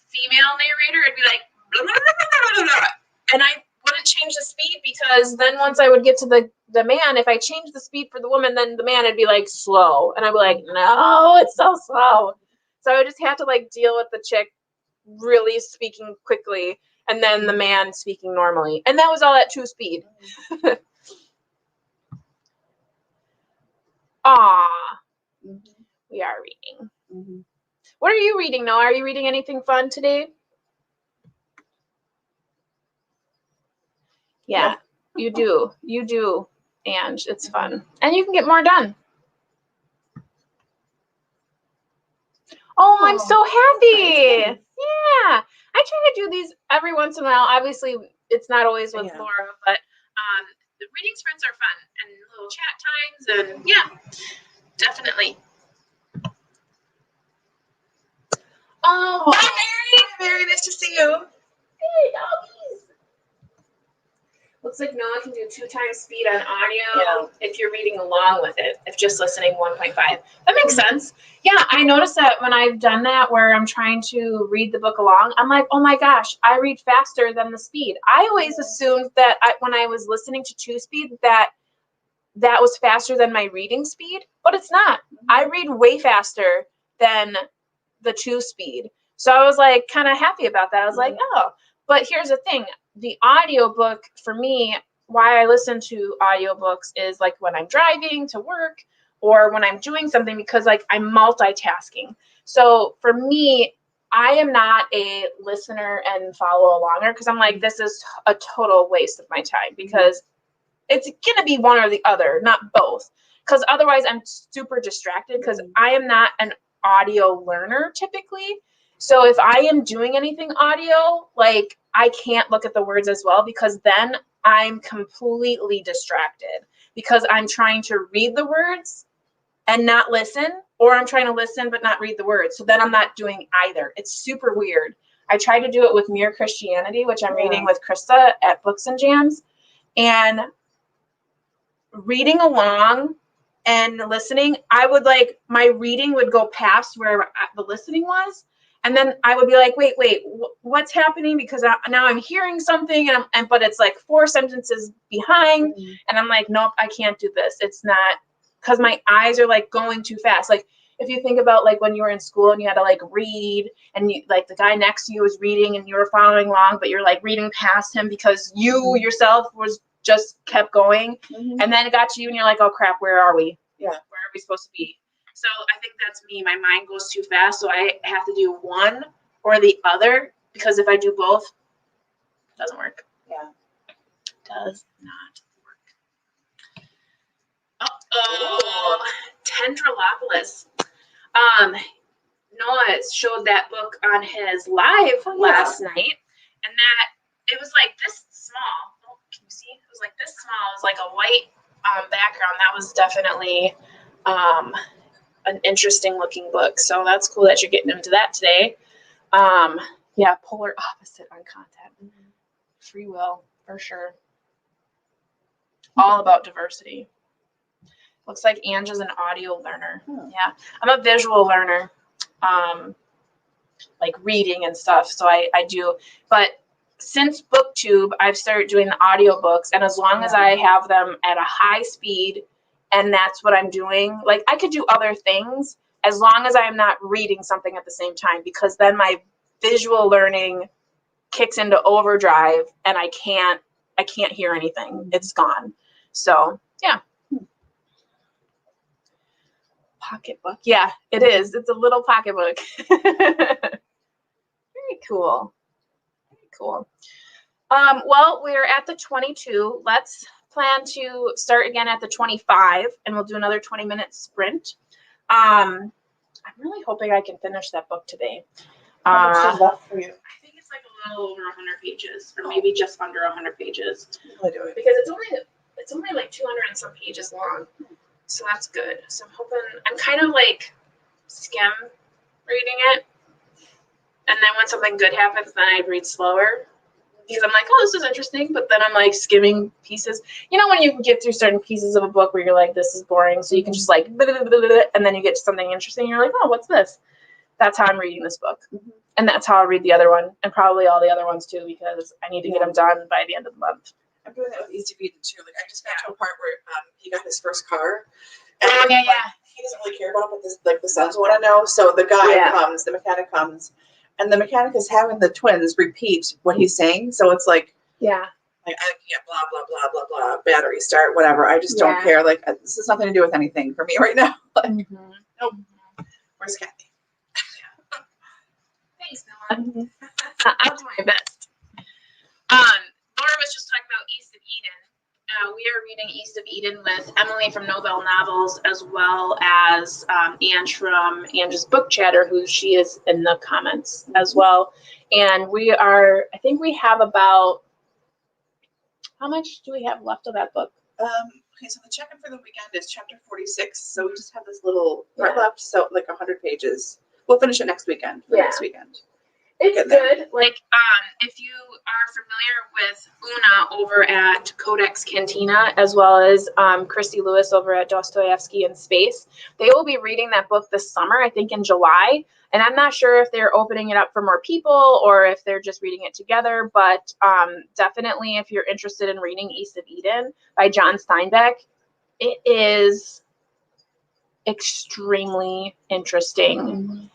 female narrator would be like, blah, blah, blah, blah, blah, blah, and I wouldn't change the speed because then once I would get to the man, if I changed the speed for the woman, then the man would be like slow, and I'd be like, no, it's so slow. So I would just have to like deal with the chick really speaking quickly, and then the man speaking normally, and that was all at 2 speed. Aw, we are reading. What are you reading, Noah? Are you reading anything fun today? Yeah, you do. You do. and it's fun. And you can get more done. Oh, I'm so happy. Yeah. I try to do these every once in a while. Obviously, it's not always with Laura, but the reading sprints are fun and little chat times, and yeah, definitely. Oh, hi, Mary. Mary, nice to see you. Hey, doggies. Looks like Noah can do 2 times speed on audio if you're reading along with it, if just listening 1.5. That makes sense. Yeah, I noticed that when I've done that where I'm trying to read the book along, I'm like, oh my gosh, I read faster than the speed. I always assumed that when I was listening to 2 speed that was faster than my reading speed, but it's not. I read way faster than the 2 speed. So I was like kind of happy about that. I was like, oh, but here's the thing. The audiobook for me, why I listen to audiobooks is like when I'm driving to work or when I'm doing something, because like I'm multitasking. So for me, I am not a listener and follow alonger, because I'm like, this is a total waste of my time, because it's going to be one or the other, not both. Because otherwise I'm super distracted, because I am not an audio learner typically. So if I am doing anything audio, like I can't look at the words as well, because then I'm completely distracted, because I'm trying to read the words and not listen, or I'm trying to listen but not read the words. So then I'm not doing either. It's super weird. I tried to do it with Mere Christianity, which I'm reading with Krista at Books and Jams, and reading along and listening, I would like, my reading would go past where the listening was. And then I would be like, wait, what's happening? Because now I'm hearing something, but it's like 4 sentences behind. And I'm like, nope, I can't do this. It's not, because my eyes are like going too fast. Like if you think about like when you were in school and you had to like read, and you, like the guy next to you was reading and you were following along, but you're like reading past him because you yourself was just kept going. And then it got to you and you're like, oh crap, where are we? Where are we supposed to be? So I think that's me. My mind goes too fast, so I have to do one or the other, because if I do both, it doesn't work. Does not work. Uh-oh. Tendrolopolis. Noah showed that book on his live last night, and that it was like this small. Oh, can you see? It was like this small. It was like a white background. That was definitely an interesting looking book. So that's cool that you're getting into that today. Yeah, polar opposite on content. Free will, for sure. All about diversity. Looks like Ange is an audio learner. Yeah, I'm a visual learner, like reading and stuff. So I do. But since BookTube, I've started doing the audiobooks. And as long as I have them at a high speed, and that's what I'm doing, like I could do other things as long as I'm not reading something at the same time, because then my visual learning kicks into overdrive and I can't hear anything. It's gone. So yeah. Pocketbook. Yeah, it is. It's a little pocketbook. Very cool. Very cool. Well, we're at the 22. Let's plan to start again at the 25, and we'll do another 20-minute sprint. I'm really hoping I can finish that book today. How much is left for you? I think it's like a little over 100 pages, or maybe just under 100 pages. I'll do it. Because it's only like 200 and some pages long. So that's good. So I'm hoping, I'm kind of like skim reading it. And then when something good happens, then I read slower. Because I'm like, oh, this is interesting. But then I'm like skimming pieces. You know, when you can get through certain pieces of a book where you're like, this is boring. So you can just like, and then you get to something interesting. And you're like, oh, what's this? That's how I'm reading this book. And that's how I'll read the other one. And probably all the other ones too, because I need to get them done by the end of the month. I'm doing that with Easy Feeding too. Like I just got to a part where he got his first car. And he doesn't really care about it, but the sons want to know. So the guy comes, the mechanic comes, and the mechanic is having the twins repeat what he's saying. So it's like, like I can't blah blah blah blah blah, battery start, whatever. I just don't care. Like this has nothing to do with anything for me right now. Like, nope. Where's Kathy? Thanks, Noah. I'll do my best. Laura was just talking about East of Eden, we are reading East of Eden with Emily from Nobel Novels, as well as Ange from Ange's Book Chatter, who she is in the comments as well. And we are, I think we have about, how much do we have left of that book? Okay, so the check-in for the weekend is chapter 46. So we just have this little part left, so like 100 pages. We'll finish it next weekend. Next weekend. It's good. Like, if you are familiar with Una over at Codex Cantina, as well as Christy Lewis over at Dostoevsky in Space, they will be reading that book this summer, I think in July. And I'm not sure if they're opening it up for more people or if they're just reading it together. But definitely, if you're interested in reading East of Eden by John Steinbeck, it is extremely interesting.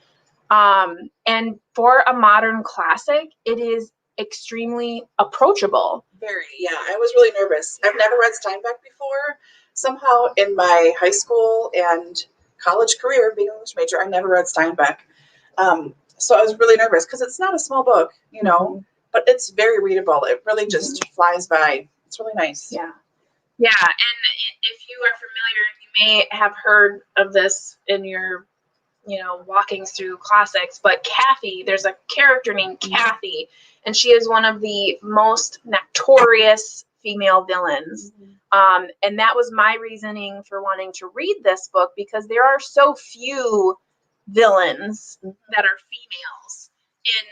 Mm-hmm. And for a modern classic, it is extremely approachable. Very, yeah. I was really nervous. I've never read Steinbeck before. Somehow in my high school and college career, being an English major, I never read Steinbeck. So I was really nervous because it's not a small book, but it's very readable. It really just flies by. It's really nice. Yeah. Yeah. And if you are familiar, you may have heard of this in your walking through classics, but Kathy, there's a character named Kathy, and she is one of the most notorious female villains. And that was my reasoning for wanting to read this book, because there are so few villains that are females in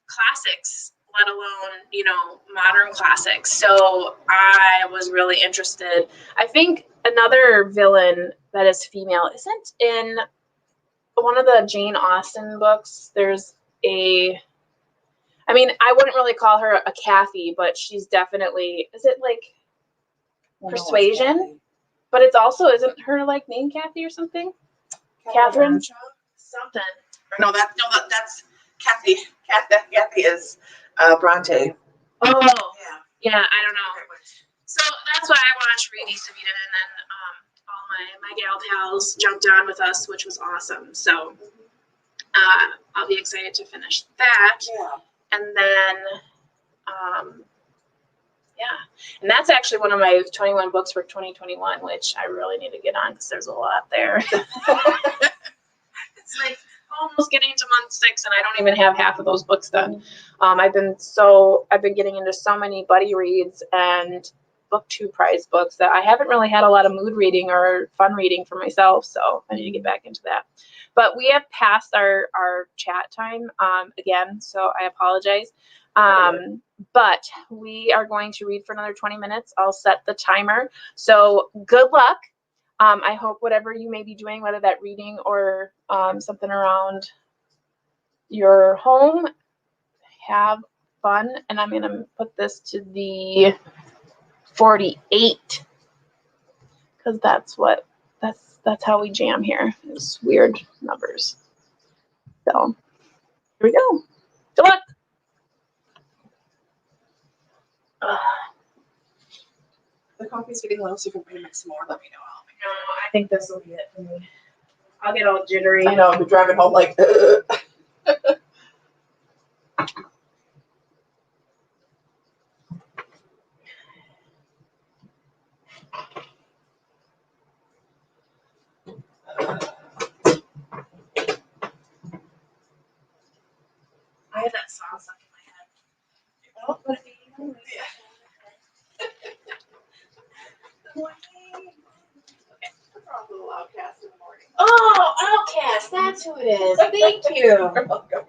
classics, let alone, modern classics. So I was really interested. I think another villain that is female isn't in one of the Jane Austen books. There's I wouldn't really call her a Kathy, but she's definitely, is it like Persuasion? But it's also, isn't her like name Kathy or something? Catherine? Something. No, that's Kathy. Kathy is Bronte. Oh, yeah, I don't know. So that's why I wanted to read East of Eden, and then all my gal pals jumped on with us, which was awesome. So I'll be excited to finish that. Yeah. And then, and that's actually one of my 21 books for 2021, which I really need to get on because there's a lot there. It's like almost getting to month 6, and I don't even have half of those books done. I've been getting into so many buddy reads and book 2 prize books that I haven't really had a lot of mood reading or fun reading for myself. So I need to get back into that. But we have passed our chat time again, so I apologize. But we are going to read for another 20 minutes. I'll set the timer. So good luck. I hope whatever you may be doing, whether that reading or something around your home, have fun. And I'm going to put this to the 48 because that's how we jam here. It's weird numbers. So here we go. Good luck. The coffee's getting low, so if you can mix some more, let me know. No, I think this will be it for me. I'll get all jittery. I know, I'll be driving home like, I have that song stuck in my head. Oh, but oh, Outcast, that's who it is. Thank you. You're welcome.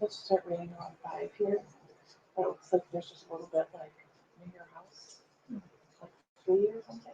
supposed to start raining around 5 here, but it looks like there's just a little bit like near your house, like 3 or something.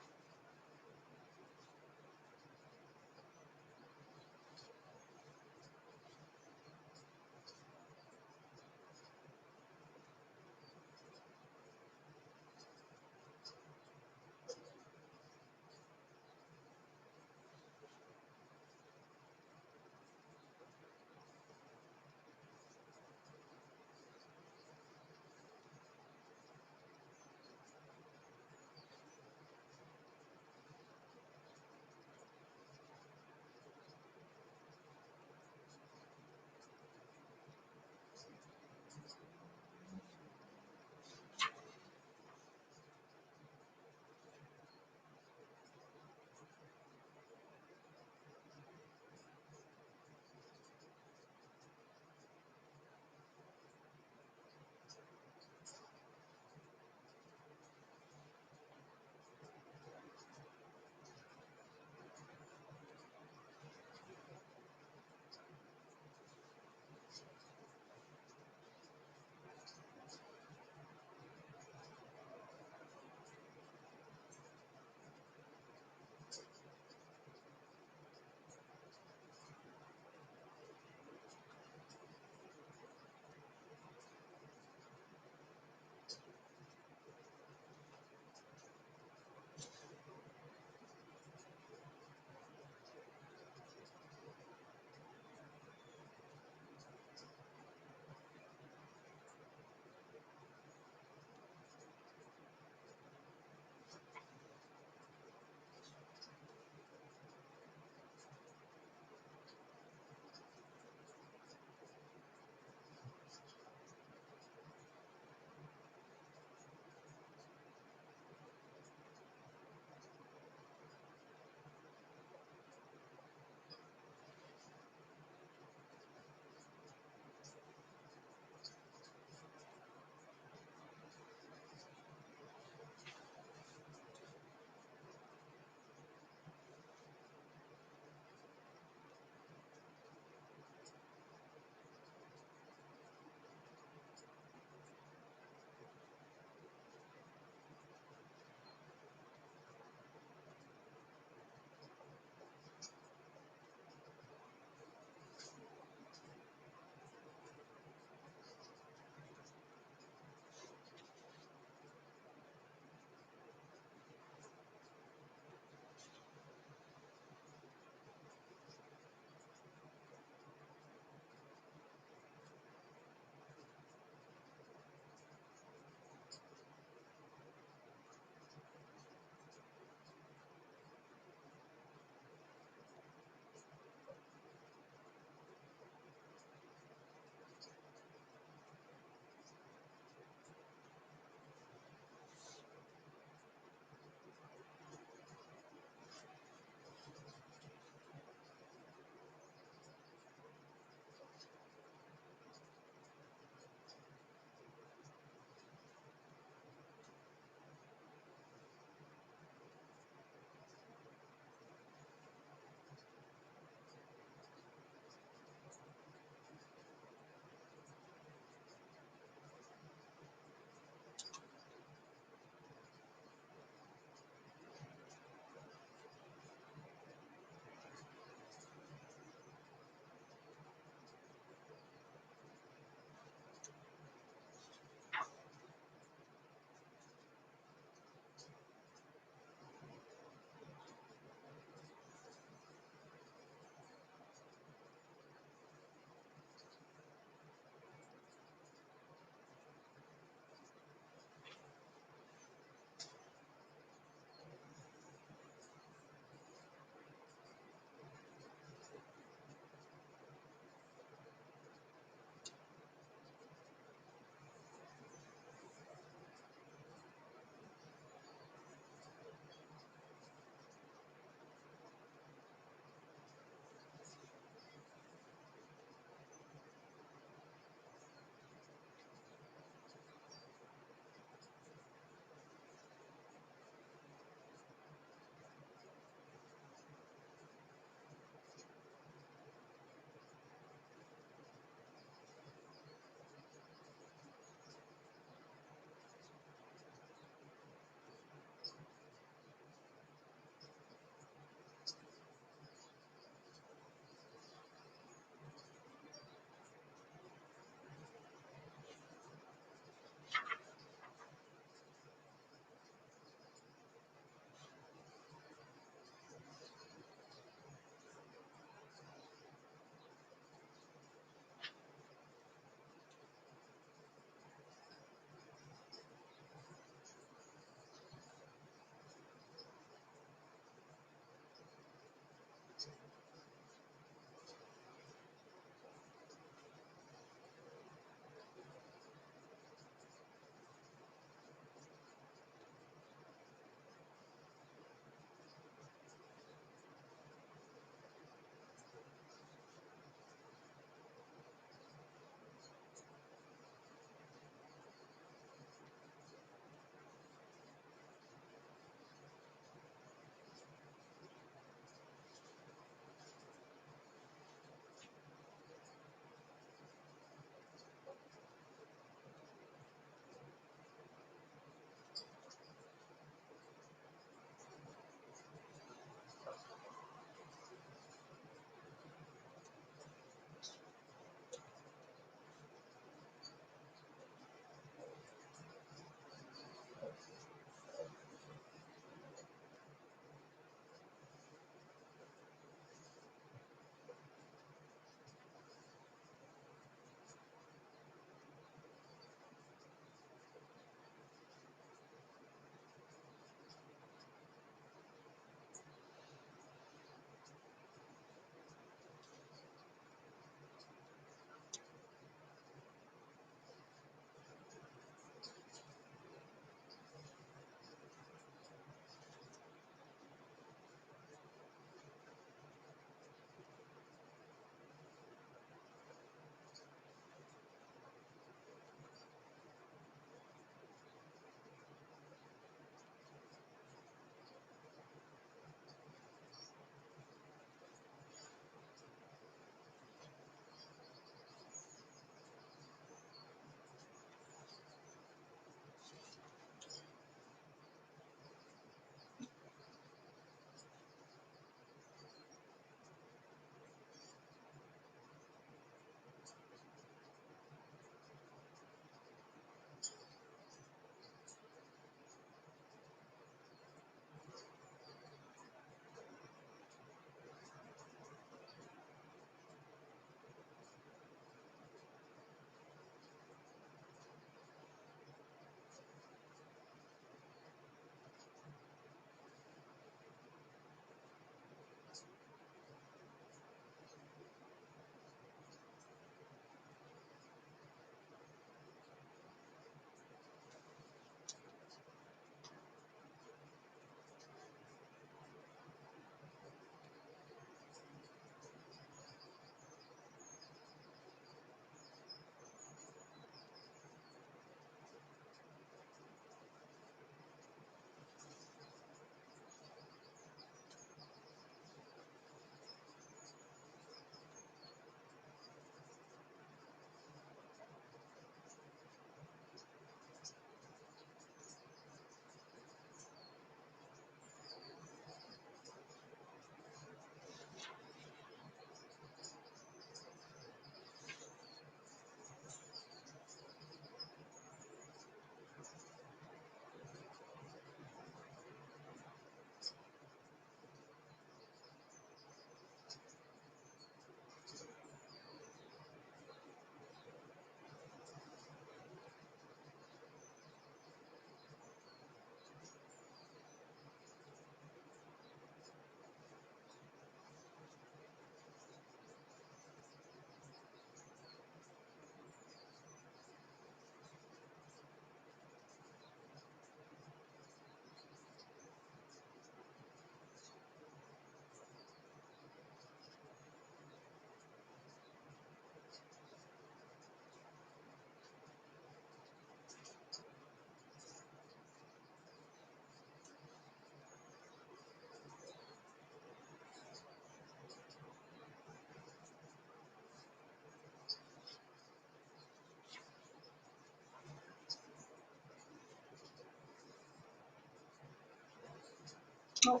Oh,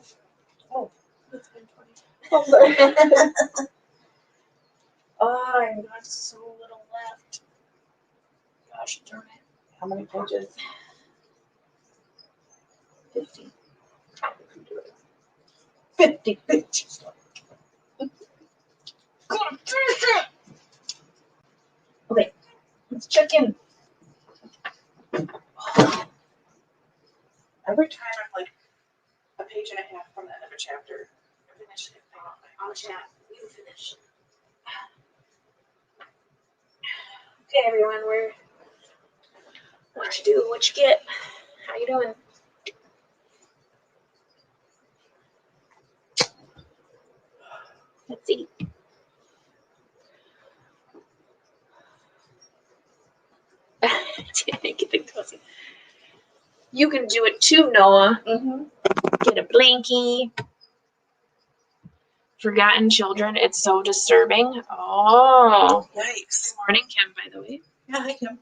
it's been 20. Oh, sorry. I got so little left. Gosh darn it. How many pages? 50. 50 pages. Okay, let's check in. Every time I'm like a page and a half from the end of a chapter. Finish it. I'll chat. You finish. Okay, everyone, what you do, what you get. How you doing? Let's see. You can do it too, Noah. Mm-hmm. Get a blankie. Forgotten children. It's so disturbing. Oh. Yikes. Good morning, Kim, by the way. Yeah, hi, Kim.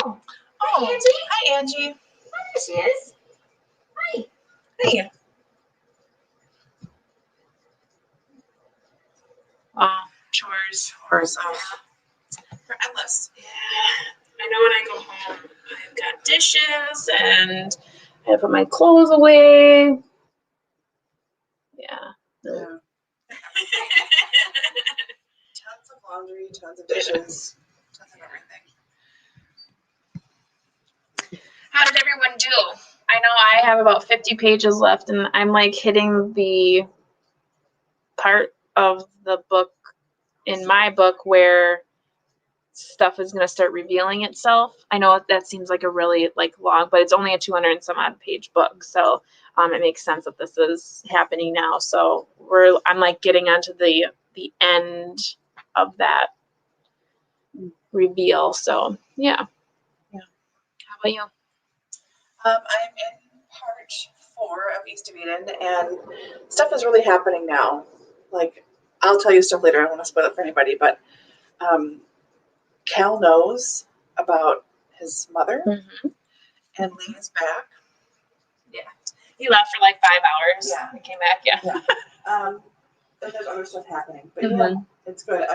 Oh. Oh, Angie. hi, Angie. There she is. Hi. Hey. Oh, chores. Chores. They're endless. Yeah. I know when I go home, I've got dishes and I put my clothes away. Yeah. Yeah. Tons of laundry, tons of dishes, tons of everything. How did everyone do? I know I have about 50 pages left and I'm like hitting the part of the book in my book where stuff is going to start revealing itself. I know that seems like a really like long, but it's only a 200 and some odd page book. So it makes sense that this is happening now. So I'm like getting onto the end of that reveal. So yeah. Yeah. How about you? I'm in part 4 of East of Eden, and stuff is really happening now. Like, I'll tell you stuff later. I don't want to spoil it for anybody, but Cal knows about his mother, Mm-hmm. and Lee is back. Yeah. He left for like 5 hours. Yeah. And came back. Yeah. And there's other stuff happening, but Mhm. yeah, it's good.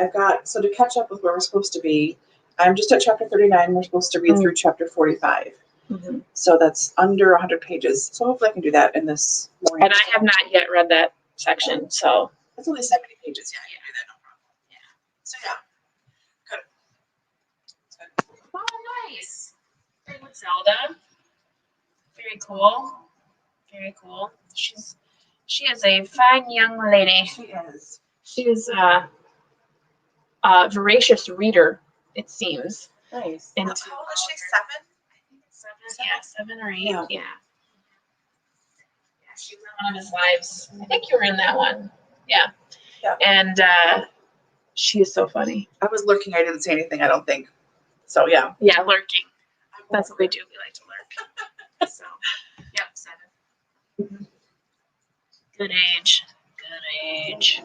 So to catch up with where we're supposed to be, I'm just at chapter 39. We're supposed to read through chapter 45. Mm-hmm. So that's under 100 pages. So hopefully I can do that in this morning. And I have not yet read that section. So It's only 70 pages. Yeah, you can do that, no problem. Yeah. So yeah, good. It's good. oh, nice. Playing with Zelda. Very cool. Very cool. She is a fine young lady. She is. She is a voracious reader, it seems. Nice. And How old is she? 7? I think it's 7. Yeah, 7 or 8. Yeah. Yeah. She was in one of his lives. I think you were in that one. Yeah. Yeah. And she is so funny. I was lurking. I didn't say anything, I don't think. So yeah. Yeah, lurking. That's what we do. We like to lurk. So, yep, 7. Mhm. Good age. Good age.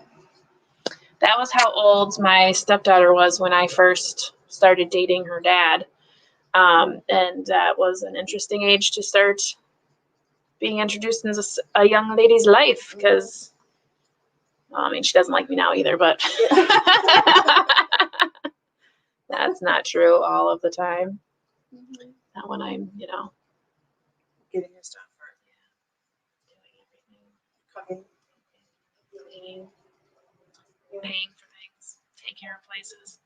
That was how old my stepdaughter was when I first started dating her dad. And that was an interesting age to start being introduced into a young lady's life because, well, I mean, she doesn't like me now either, but that's not true all of the time. Not when I'm, Getting your stuff for doing everything, cooking. cleaning, paying for things, take care of places.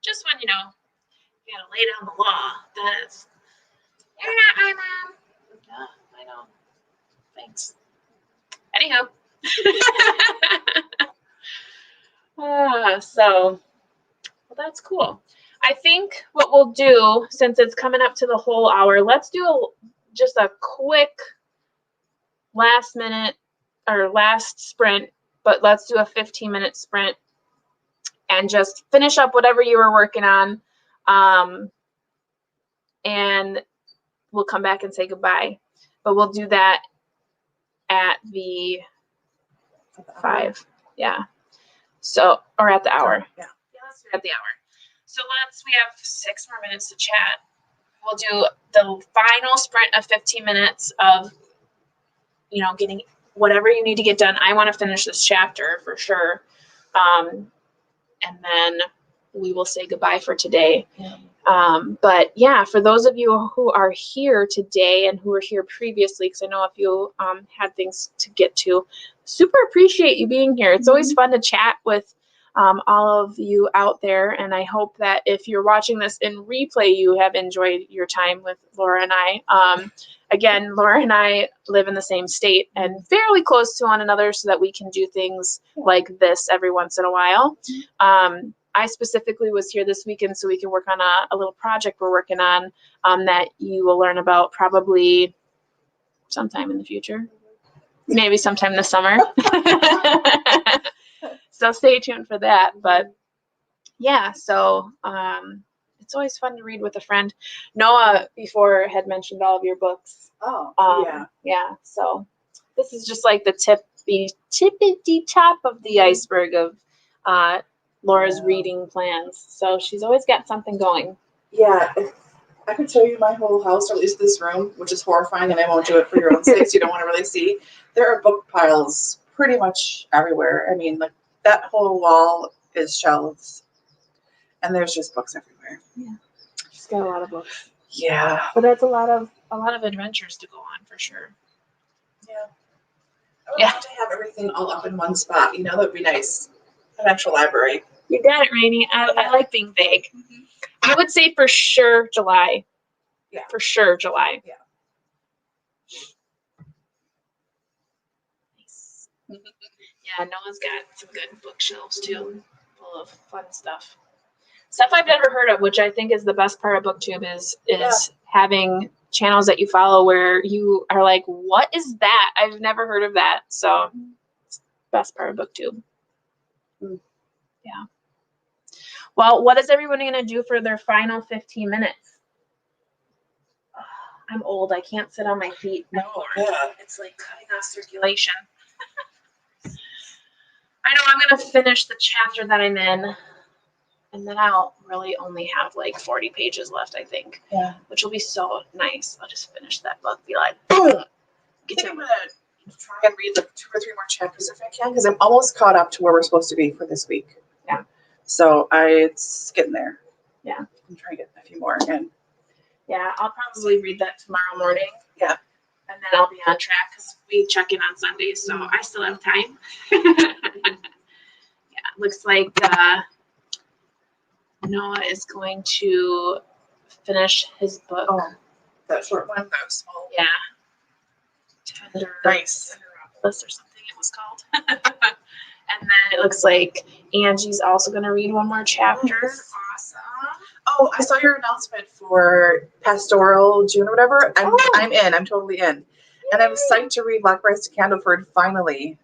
Just when, you gotta lay down the law, then it's, you're not my mom. Yeah, I know. Thanks. Anyhow. Well, that's cool. I think what we'll do, since it's coming up to the whole hour, let's do just a quick last minute or last sprint, but let's do a 15-minute sprint and just finish up whatever you were working on. And we'll come back and say goodbye. But we'll do that at the 5. Yeah. So, or at the hour. Yeah. Yeah, let's do it at the hour. So we have 6 more minutes to chat. we'll do the final sprint of 15 minutes of, getting whatever you need to get done. I want to finish this chapter for sure. And then we will say goodbye for today. Yeah. But yeah, for those of you who are here today and who were here previously, because I know a few had things to get to, super appreciate you being here. It's always fun to chat with all of you out there. And I hope that if you're watching this in replay, you have enjoyed your time with Laura and I. Again, Laura and I live in the same state and fairly close to one another so that we can do things like this every once in a while. I specifically was here this weekend so we can work on a little project we're working on that you will learn about probably sometime in the future. Maybe sometime this summer. So stay tuned for that. But yeah, so it's always fun to read with a friend. Noah before had mentioned all of your books. Oh, Yeah. So this is just like the tippity top of the iceberg of Laura's reading plans. So she's always got something going. Yeah. If I could show you my whole house, or at least this room, which is horrifying, and I won't do it for your own sakes. You don't want to really see. There are book piles pretty much everywhere. I mean, like that whole wall is shelves, and there's just books everywhere. Yeah, she's got a lot of books. Yeah, but that's a lot of adventures to go on for sure. Yeah, I would love to have everything all up in one spot. That would be nice. An actual library. You got it, Rainey. I like being vague. Mm-hmm. I would say for sure July. Yeah. For sure July. Yeah. Nice. Yeah, Noah's got some good bookshelves too, full of fun stuff. Stuff I've never heard of, which I think is the best part of BookTube is having channels that you follow where you are like, what is that? I've never heard of that. So it's the best part of BookTube. Yeah. Well, what is everyone going to do for their final 15 minutes? I'm old. I can't sit on my feet anymore. Yeah. It's like cutting off circulation. I know I'm going to finish the chapter that I'm in, and then I'll really only have like 40 pages left, I think. Yeah. Which will be so nice. I'll just finish that book, be like, boom! I think I'm going to try and read like 2 or 3 more chapters if I can, because I'm almost caught up to where we're supposed to be for this week. Yeah. So it's getting there. Yeah. I'm trying to get a few more in. Yeah, I'll probably read that tomorrow morning. Yeah. And then I'll be on track because we check in on Sundays, so I still have time. Yeah, it looks like Noah is going to finish his book. Oh, that short one? That small? Yeah. Tender. Nice. Tenderopolis or something it was called. And then it looks like Angie's also going to read one more chapter. Awesome. Oh, I saw your announcement for Pastoral June or whatever. I'm in. I'm totally in. And I'm psyched to read Blackberries to Candleford finally.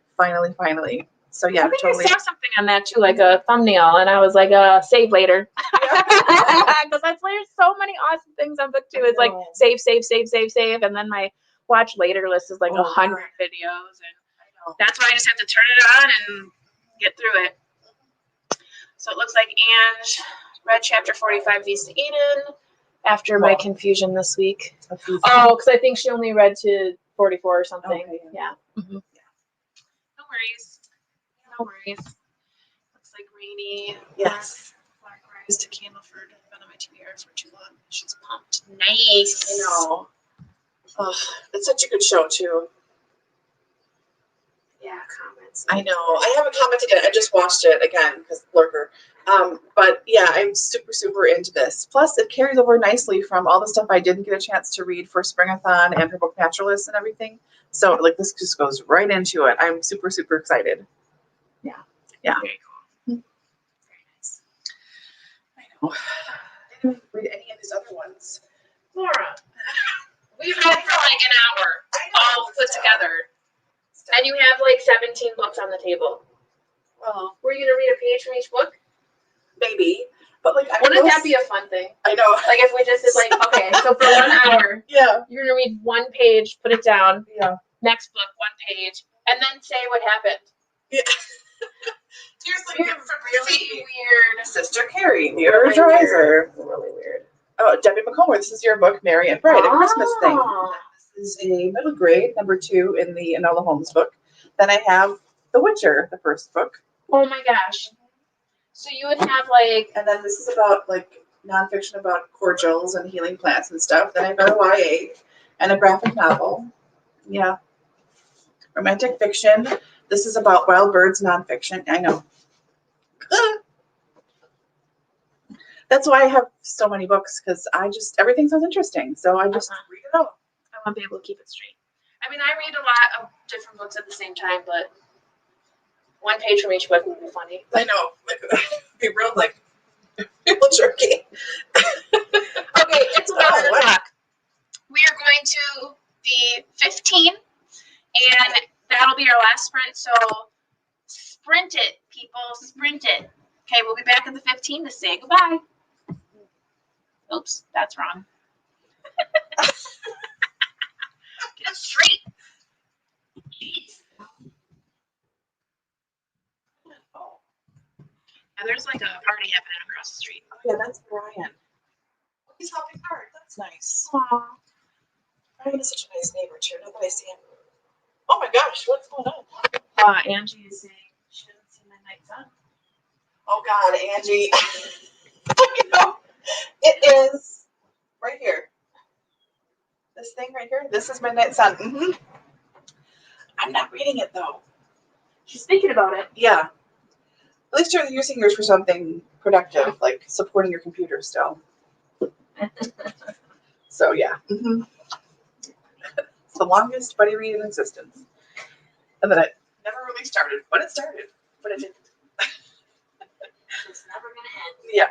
So yeah, I think totally. I saw something on that too, like a thumbnail, and I was like, save later. Because there's so many awesome things on BookTube. It's like save, and then my watch later list is like 100 videos, and that's why I just have to turn it on and get through it. So it looks like Ange read chapter 45 V's to Eden after my confusion this week. Oh, because I think she only read to 44 or something. Okay, yeah. Mm-hmm. No worries. Looks like Rainey. Yes. Blackberries to Candleford. I've been on my TBR for too long. She's pumped. Nice. I know. Oh, it's such a good show too. Yeah, comments. I know. I haven't commented yet. I just watched it again because Lurker. But yeah, I'm super into this. Plus, it carries over nicely from all the stuff I didn't get a chance to read for Springathon and her book Naturalist and everything. So like this just goes right into it. I'm super excited. Yeah. Very cool. Very nice. I know. I didn't read any of these other ones. Laura, we've read for like an hour, all put together. And you have like 17 books on the table. Well, were you gonna read a page from each book? Maybe. But like, wouldn't that be a fun thing? I know. Like if we just did like, okay, so for 1 hour, you're gonna read 1 page, put it down. Yeah. Next book, 1 page, and then say what happened. Yeah. Seriously, You're really weird. Sister Carrie, the Energizer. Really weird. Oh, Debbie McComber, this is your book, Mary and Bride, a Christmas thing. Oh. This is a middle grade, number 2 in the Enola Holmes book. Then I have The Witcher, the first book. Oh my gosh. So you would have like, And then this is about like nonfiction about cordials and healing plants and stuff. Then I've got a YA and a graphic novel. Yeah. Romantic fiction. This is about wild birds, nonfiction. I know. That's why I have so many books, because everything sounds interesting. So I just read it all. I won't be able to keep it straight. I mean, I read a lot of different books at the same time, but one page from each book would be funny. I know. Be real real jerky. Okay, it's 11 o'clock. We are going to the 15, and that'll be our last sprint. So sprint it, people, sprint it. Okay, we'll be back at the 15 to say goodbye. Oops, that's wrong. Get it straight. Jeez. Oh, And there's like a party happening across the street. yeah, that's Brian. He's helping hard. That's nice. Aww. Brian is such a nice neighbor, too. Now that I see him. Oh my gosh, what's going on? Angie is saying she doesn't see Midnight Sun. Oh God, Angie. You know, it is right here. This thing right here. This is Midnight Sun. I'm not reading it though. She's thinking about it. Yeah. At least you're using yours for something productive, like supporting your computer still. So yeah. It's the longest buddy read in existence. And then it never really started, but it started. But it didn't. It's never gonna end. Yeah.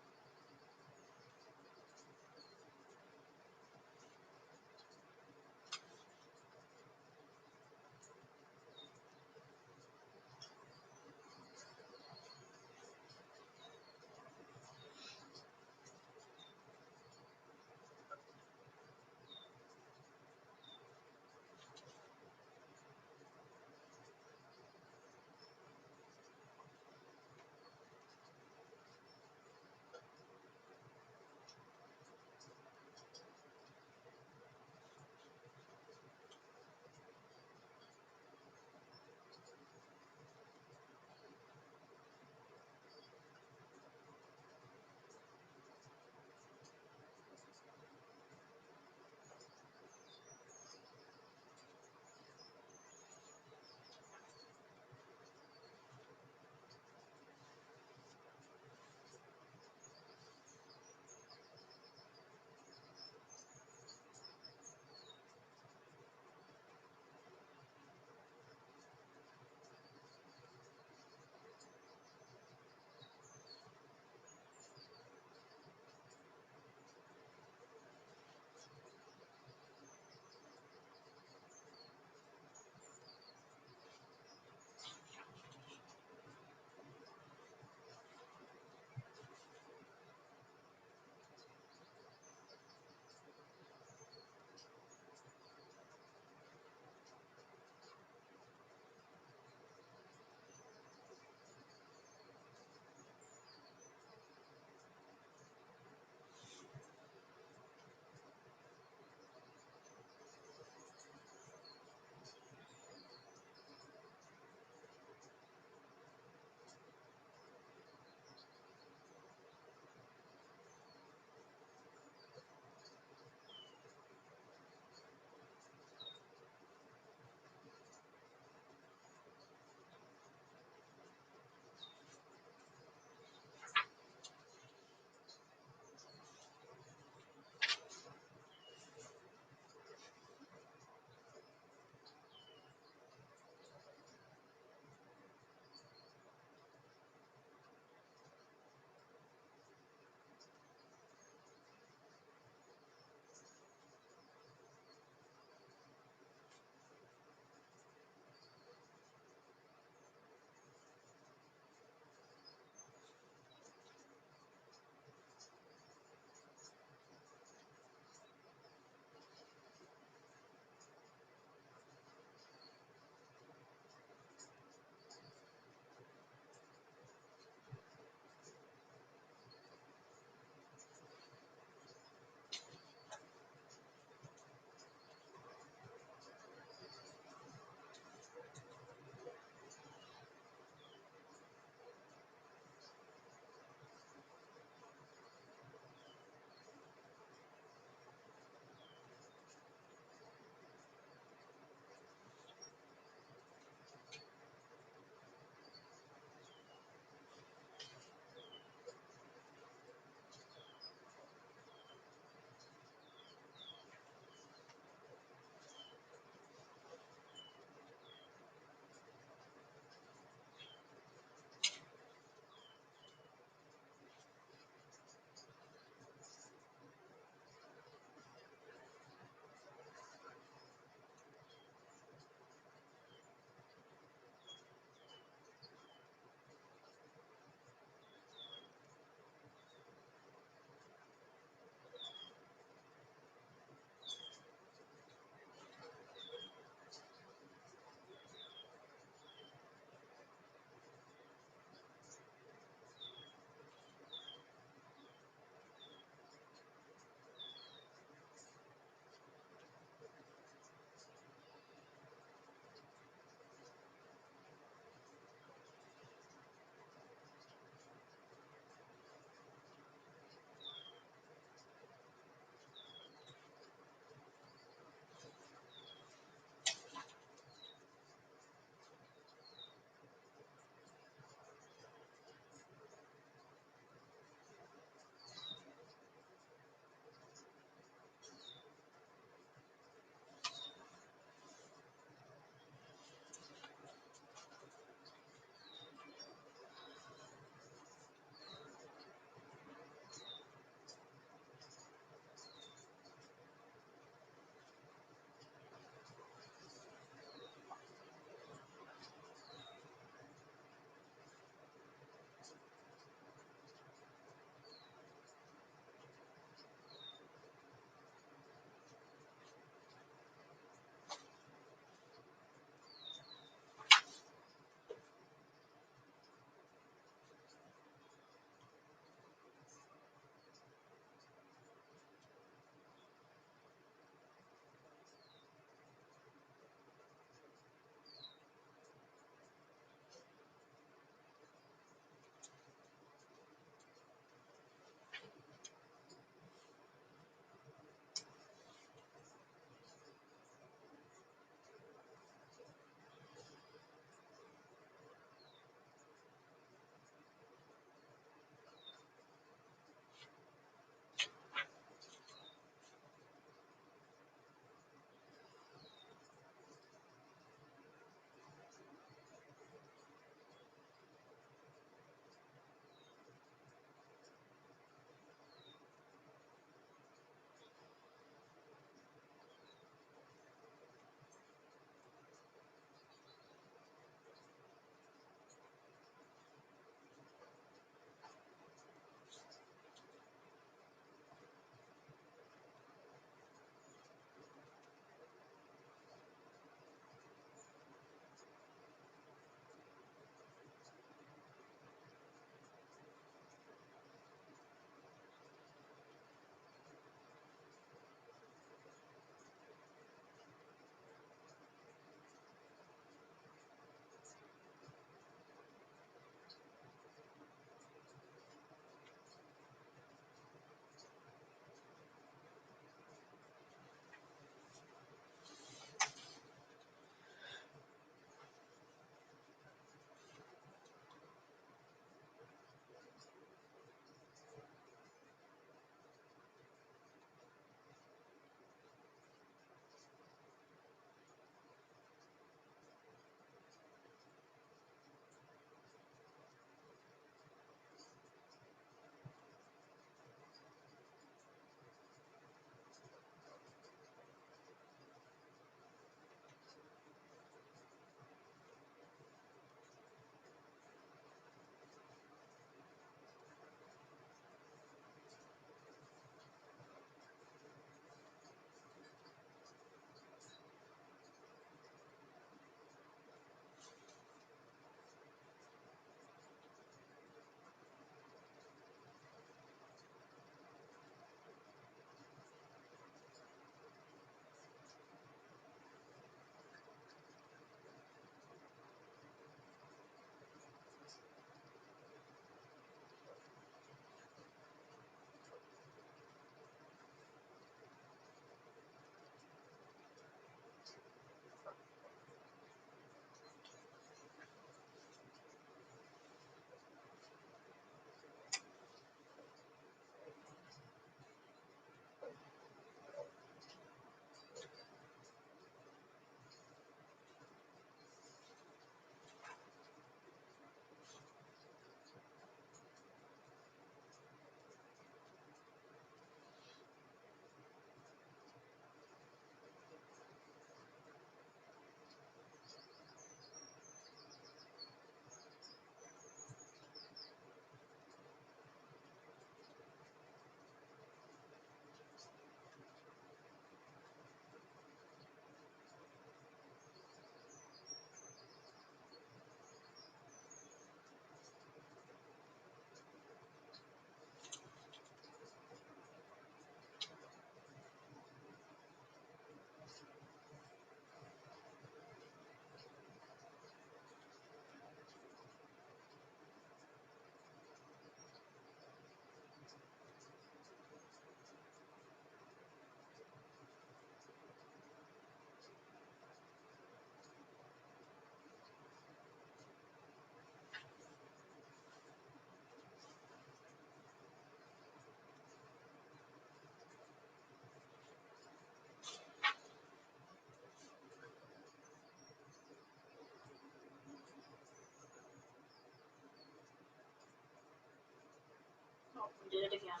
Oh, we did it again.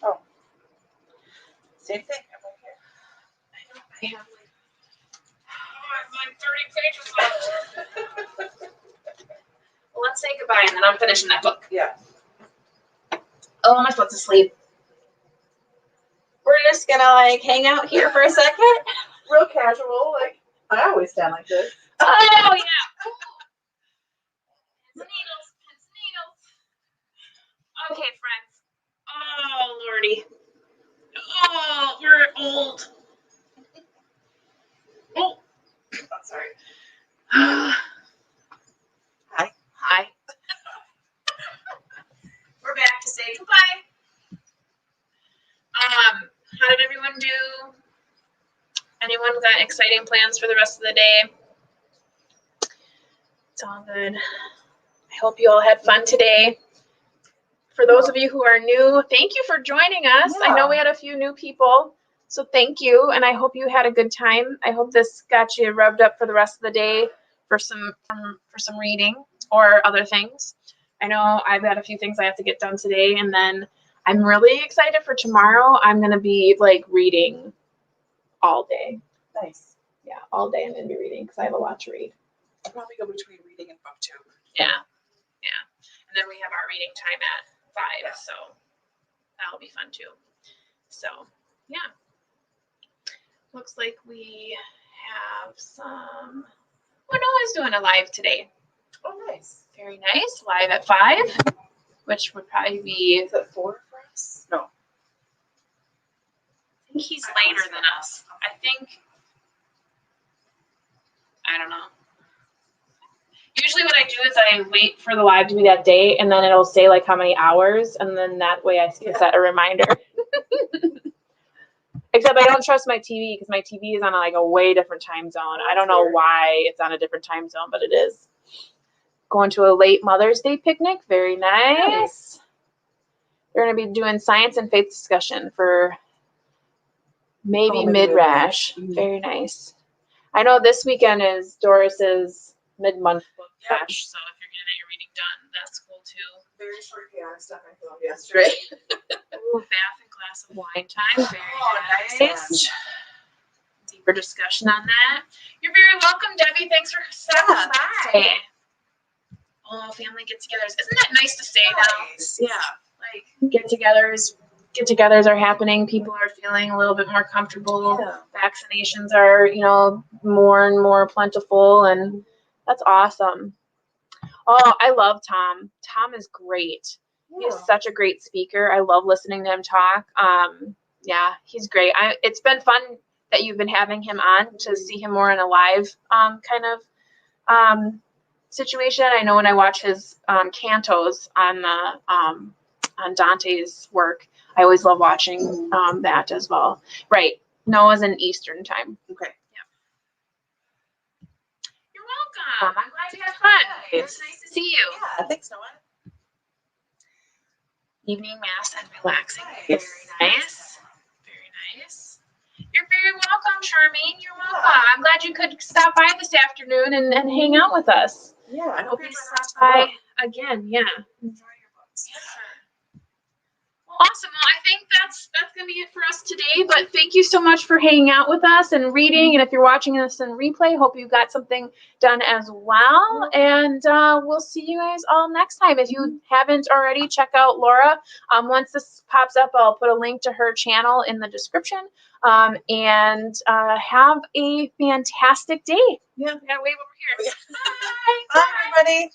Oh. Same thing. I'm right here. I have like 30 pages left. Well, let's say goodbye and then I'm finishing that book. Yeah. Oh, am I supposed to sleep? We're just gonna like hang out here for a second. Real casual. Like I always stand like this. Oh yeah. Pins and needles. Okay, friends. Oh lordy. Oh, we're old. Oh. I'm sorry. Hi. Hi. We're back to say goodbye. How did everyone do? Anyone got exciting plans for the rest of the day? It's all good. I hope you all had fun today. For those of you who are new, thank you for joining us. I know we had a few new people, so thank you, and I hope you had a good time. I hope this got you revved up for the rest of the day for some reading or other things. I know I've got a few things I have to get done today, and then I'm really excited for tomorrow. I'm going to be like reading all day. Nice. Yeah, all day I'm going to be reading because I have a lot to read. I'll probably go between reading and booktube. Yeah. And then we have our reading time at 5, so that'll be fun too. So, yeah. Looks like we have some. Oh, Noah's doing a live today. Oh, nice. Very nice. Live at 5, which would probably be. Is it 4 for us? No. I think he's later than us. I don't know. Usually what I do is I wait for the live to be that day, and then it'll say like how many hours, and then that way I can set a reminder. Except I don't trust my TV because my TV is on like a way different time zone. I don't know why it's on a different time zone, but it is. Going to a late Mother's Day picnic. Very nice. They're going to be doing science and faith discussion for maybe mid-rash. Very nice. I know this weekend is Doris's mid-month book bash, so if you're getting your reading done, that's cool too. Very short chaotic stuff I filmed yesterday. Ooh, bath and glass of wine time. Very nice. Deeper discussion on that. You're very welcome, Debbie. Thanks for stopping by. Oh, family get-togethers. Isn't that nice to say Nice. now? Yeah. Like get-togethers are happening. People are feeling a little bit more comfortable. Yeah. Vaccinations are, more and more plentiful, and that's awesome. Oh, I love Tom. Tom is great. He's such a great speaker. I love listening to him talk. Yeah, he's great. It's been fun that you've been having him on to see him more in a live kind of situation. I know when I watch his cantos on Dante's work, I always love watching that as well. Right. Noah's in Eastern time. Okay. Yeah. You're welcome. I'm glad you had fun. It was nice to see you. Yeah, thanks, Noah. Evening mass and relaxing. Very nice. Very nice. You're very welcome, Charmaine. You're welcome. I'm glad you could stop by this afternoon and hang out with us. Yeah, I hope you stop by again. Yeah. Enjoy your books. Yeah. Sure. Well, awesome. Well, I think that's gonna be it for us today. But thank you so much for hanging out with us and reading. And if you're watching this in replay, hope you got something done as well. And we'll see you guys all next time. If you haven't already, check out Laura. Once this pops up, I'll put a link to her channel in the description. And have a fantastic day. Yeah. We gotta wave over here. Bye. Bye, everybody.